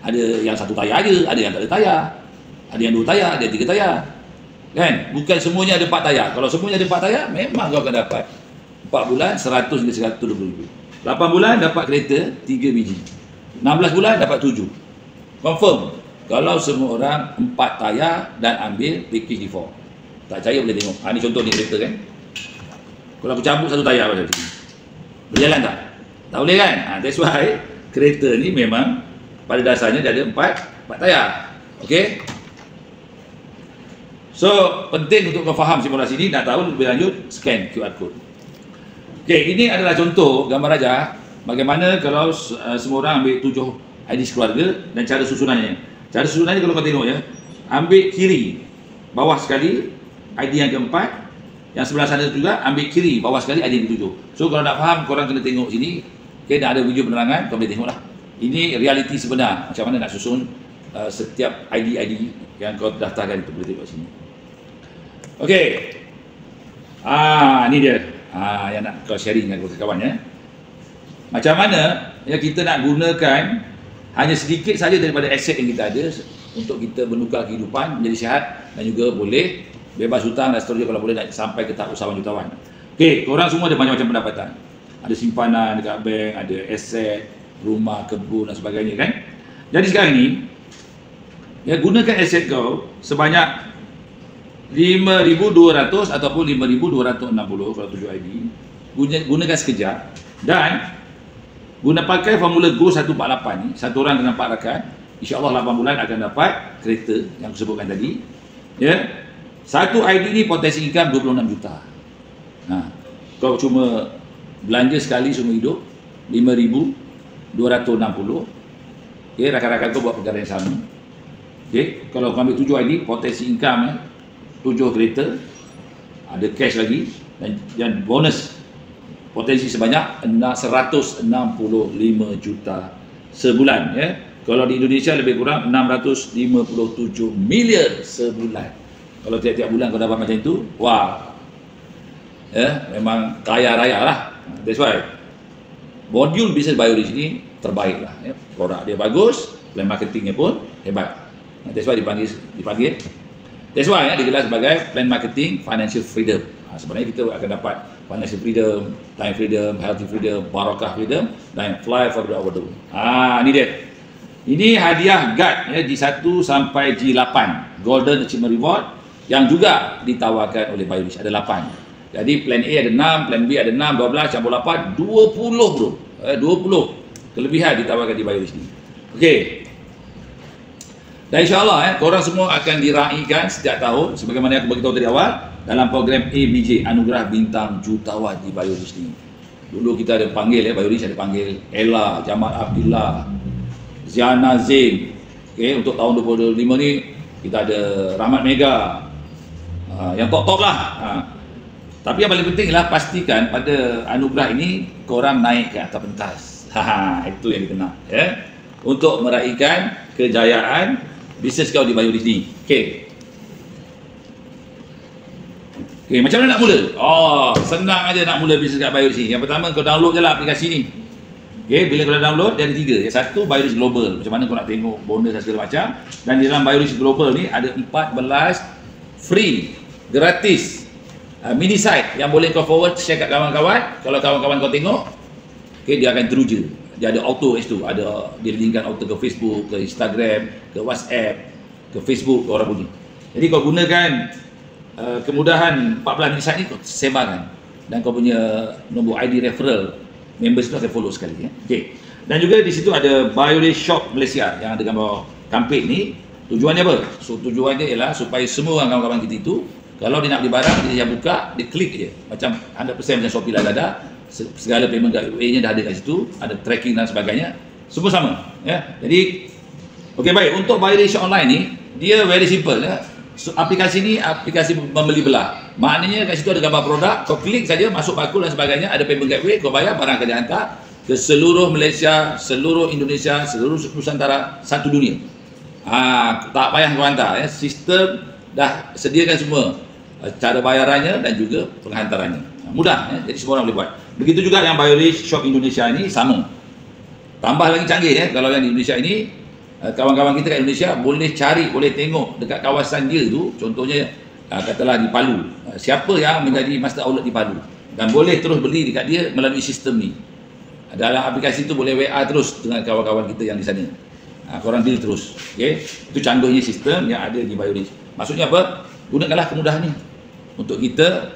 Ada yang 1 tayar je, ada yang tak ada tayar. Ada yang 2 tayar, ada yang 3 tayar. Kan? Bukan semuanya ada 4 tayar. Kalau semuanya ada 4 tayar, memang kau akan dapat 4 bulan 100 hingga 120 ribu. 8 bulan dapat kereta 3 biji. 16 bulan dapat 7. Confirm kalau semua orang 4 tayar dan ambil package default. Tak percaya boleh tengok. Ini contoh ni kereta kan. Kalau aku cabut 1 tayar macam ni, boleh jalan tak? Tak boleh kan? That's why kereta ni memang pada dasarnya dia ada 4 tayar. Okay? So, penting untuk kau faham simulasi ni. Nak tahu lebih lanjut, scan QR code. Okay, ini adalah contoh gambar raja bagaimana kalau semua orang ambil 7 ID keluarga dan cara susunannya. Cara susunannya kalau kau tengok ya, ambil kiri bawah sekali ID yang keempat, yang sebelah sana juga ambil kiri bawah sekali ID yang ketujuh. So kalau nak faham, korang kena tengok sini. Okay, dah ada video penerangan, kau boleh tengoklah. Ini realiti sebenar macam mana nak susun setiap ID yang kau daftarkan itu, boleh tengok sini. Okay, ni dia yang nak kau sharing dengan kawan-kawan ya. Macam mana ya kita nak gunakan hanya sedikit saja daripada aset yang kita ada untuk kita menukar kehidupan menjadi sihat dan juga boleh bebas hutang dan seterusnya kalau boleh nak sampai ke tahap usahawan jutawan. Okey, korang semua ada macam-macam pendapatan. Ada simpanan dekat bank, ada aset, rumah, kebun dan sebagainya kan. Jadi sekarang ni ya gunakan aset kau sebanyak 5,200 ataupun 5,260 kalau 7 ID. Gunakan sekejap dan guna pakai formula Go 148 ni, satu orang dengan 4 rakan, insya-Allah 8 bulan akan dapat kereta yang aku sebutkan tadi. Ya. Satu ID ni potensi income 26 juta. Kau cuma belanja sekali seumur hidup 5,260. Okey, rakan-rakan kau buat perkara yang sama. Okey, kalau kau ambil 7 ID, potensi income 7 kereta, ada cash lagi dan bonus potensi sebanyak 165 juta sebulan ya. Kalau di Indonesia lebih kurang 657 milion sebulan. Kalau tiap-tiap bulan kau dapat macam itu, wah. Ya, memang kaya raya lah. That's why modul bisnes Biorich ni terbaik lah ya. Produk dia bagus, plan marketingnya pun hebat. That's why dipanggil. That's why ya, digelar sebagai plan marketing financial freedom. Sebenarnya kita akan dapat financial freedom, time freedom, healthy freedom, barakah freedom dan fly for the world. Ni dia. Ini hadiah guide ya, G1 sampai G8 Golden Achievement Reward yang juga ditawarkan oleh Biorich. Ada 8. Jadi plan A ada 6, plan B ada 6, 12 campur 8, 20 bro. 20 kelebihan ditawarkan di Biorich ni. Okey. Dan insya-Allah korang semua akan diraikan setiap tahun sebagaimana aku beritahu tadi awal dalam program ABJ Anugerah Bintang Jutawan di Biorich ni. Dulu kita ada panggil ya, Biorich ada panggil Ella, Jamal Abdullah, Ziana Zain. Okey, untuk tahun 2025 ni kita ada Rahmat Mega. Yang top-top lah. Tapi yang paling penting ialah pastikan pada anugerah ini korang naik ke atas pentas. Itu yang kita nak ya. Untuk meraihkan kejayaan bisnes kau di Biorich ni. Okey. Okey, macam mana nak mula? Senang aja nak mula bisnes kat Biorich ni. Yang pertama kau download je lah aplikasi ni. Okey, bila kau dah download dia ada 3. Yang satu Biorich Global. Macam mana kau nak tengok bonus dan segala macam. Dan di dalam Biorich Global ni ada 14 free gratis mini site yang boleh kau forward share kat kawan-kawan. Kalau kawan-kawan kau tengok, okey, dia akan teruja. Dia ada auto kat situ, ada dia linkkan auto ke Facebook, ke Instagram, ke WhatsApp, ke Facebook ke orang bunyi. Jadi kau gunakan kemudahan 14 mini site ni, kau sebarkan dan kau punya nombor ID referral members tu akan follow sekali ya. Okey. Dan juga di situ ada Biorich Shop Malaysia yang ada gambar kampek ni. Tujuannya apa? So tujuannya ialah supaya semua orang kawan-kawan kita itu kalau dia nak beli barang, dia buka, dia klik je. Macam 100% macam Shopee Lazada, segala payment gateway-nya dah ada kat situ, ada tracking dan sebagainya. Semua sama, ya. Jadi okey baik, untuk Biorich online ni dia very simple ya. So, aplikasi ni aplikasi membeli belah. Maknanya kat situ ada gambar produk, kau klik saja, masuk barcode dan sebagainya, ada payment gateway, kau bayar, barang akan dihantar ke seluruh Malaysia, seluruh Indonesia, seluruh Nusantara, satu dunia. Tak payah kau hantar ya. Sistem dah sediakan semua cara bayarannya dan juga penghantarannya. Mudah ya, jadi semua orang boleh buat. Begitu juga yang Biorich Shop Indonesia ini sama. Tambah lagi canggih ya, kalau yang di Indonesia ini kawan-kawan kita kat Indonesia boleh cari, boleh tengok dekat kawasan dia tu, contohnya katalah di Palu, siapa yang menjadi master outlet di Palu dan boleh terus beli dekat dia melalui sistem ni. Dalam aplikasi tu boleh WA terus dengan kawan-kawan kita yang di sana. korang deal terus. Okey, itu contohnya sistem yang ada di BioRich. Maksudnya apa? Gunakanlah kemudahan ni untuk kita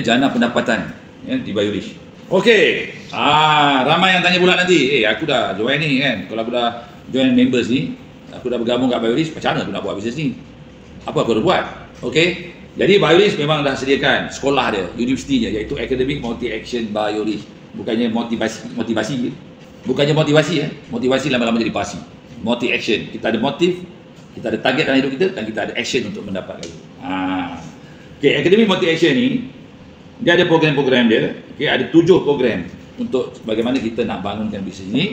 jana pendapatan di BioRich. Okey, ramai yang tanya pula nanti, aku dah join ni kan, kalau aku dah join members ni, aku dah bergabung kat BioRich, macam mana aku nak buat bisnes ni? Apa aku harus buat? Okey, jadi BioRich memang dah sediakan sekolah dia, universiti dia, iaitu Academic Multi Action BioRich. Bukannya motivasi. Bukannya motivasi lama-lama jadi pasi. Multi action, kita ada motif, kita ada target dalam hidup kita, dan kita ada action untuk mendapatkan itu. Okey, Academic Multi Action ni dia ada program-program dia. Okey, ada 7 program untuk bagaimana kita nak bangunkan bisnes ini,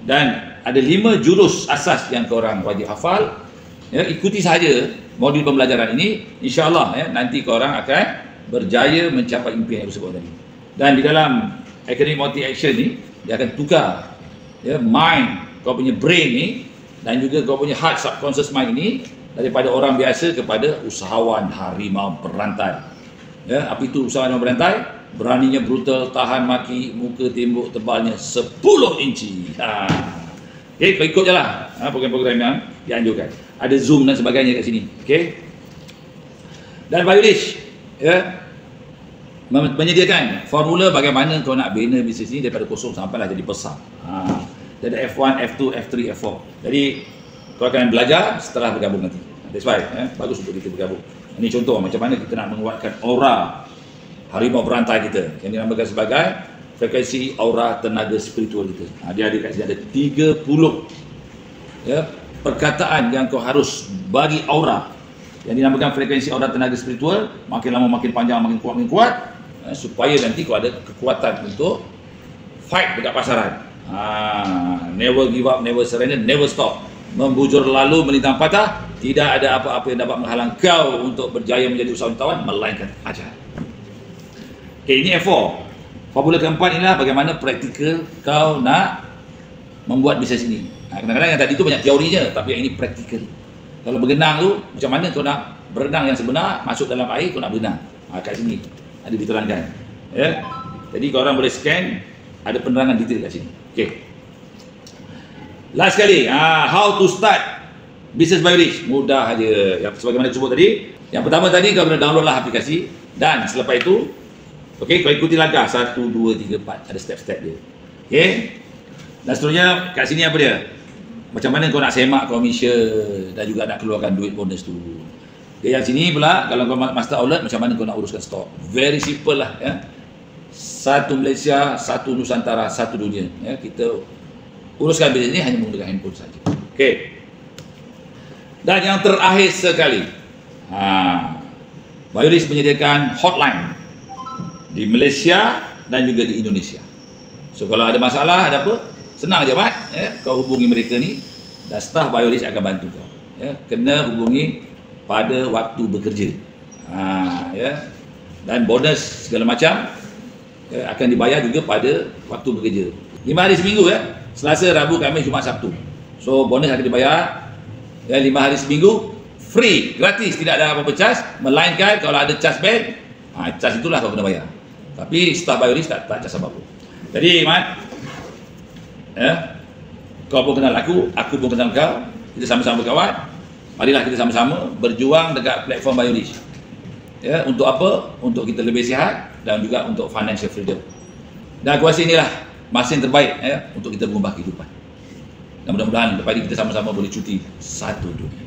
dan ada 5 jurus asas yang korang wajib hafal. Ikuti sahaja modul pembelajaran ini, insya-Allah nanti korang akan berjaya mencapai impian yang disebut tadi. Dan di dalam Academic Multi Action ni, dia akan tukar mind, kau punya brain ni, dan juga kau punya heart subconscious mind ini, daripada orang biasa kepada usahawan harimau berantai. Apa itu usahawan harimau berantai? Beraninya brutal, tahan maki, muka tembok tebalnya 10 inci. Okey, kau ikut je lah program-program yang dianjurkan. Ada Zoom dan sebagainya kat sini. Okey. Dan BioRich menyediakan formula bagaimana kau nak bina bisnes ni daripada kosong sampailah jadi besar. Dia ada F1, F2, F3, F4. Jadi kau akan belajar setelah bergabung nanti. That's why bagus untuk kita bergabung. Ini contoh macam mana kita nak menguatkan aura harimau berantai kita yang dinamakan sebagai frekuensi aura tenaga spiritual kita. Dia ada kat sini ada 30 perkataan yang kau harus bagi aura yang dinamakan frekuensi aura tenaga spiritual. Makin lama makin panjang, makin kuat, supaya nanti kau ada kekuatan untuk fight dekat pasaran. Never give up, never surrender, never stop. Membujur lalu melintang patah, tidak ada apa-apa yang dapat menghalang kau untuk berjaya menjadi usahawan melainkan ajar. Okay, ini F4. Formula keempat inilah bagaimana praktikal kau nak membuat bisnes ini. Kadang-kadang yang tadi tu banyak teorinya, tapi yang ini praktikal. Kalau berenang tu, macam mana kau nak berenang yang sebenar, masuk dalam air kau nak berenang. Kat sini ada diterangkan. Jadi korang boleh scan, ada penerangan detail kat sini. Okay. Last sekali, how to start business BioRich. Mudah aja. Yang sebagaimana disebut tadi, yang pertama tadi kau kena download lah aplikasi, dan selepas itu okey, kau ikuti langkah 1, 2, 3, 4, ada step-step dia. Okey. Dan seterusnya kat sini apa dia? Macam mana kau nak semak komisen dan juga nak keluarkan duit bonus tu. Okay, yang sini pula kalau kau master outlet, macam mana kau nak uruskan stok. Very simple lah Satu Malaysia, satu Nusantara, satu dunia. Kita uruskan bisnes ini hanya menggunakan handphone saja. Okey. Dan yang terakhir sekali, BioRich menyediakan hotline di Malaysia dan juga di Indonesia. So kalau ada masalah, ada apa, senang je Mat, kau hubungi mereka ni dan staf BioRich akan bantu kau. Kena hubungi pada waktu bekerja. Dan bonus segala macam akan dibayar juga pada waktu bekerja. 5 hari seminggu Selasa, Rabu, Khamis, Jumaat, Sabtu. So bonus akan dibayar 5 hari seminggu free, gratis, tidak ada apa-apa charge, melainkan kalau ada charge bank, charge itulah kau kena bayar. Tapi staf BioRich tak charge apa-apa. Jadi Mat, kau pun kenal aku pun kenal kau, kita sama-sama berkawan. Marilah kita sama-sama berjuang dekat platform BioRich. Untuk apa? Untuk kita lebih sihat dan juga untuk financial freedom. Dan aku rasa inilah masa yang terbaik untuk kita mengubah kehidupan. Dan mudah-mudahan lepas ini kita sama-sama boleh cuti satu dunia.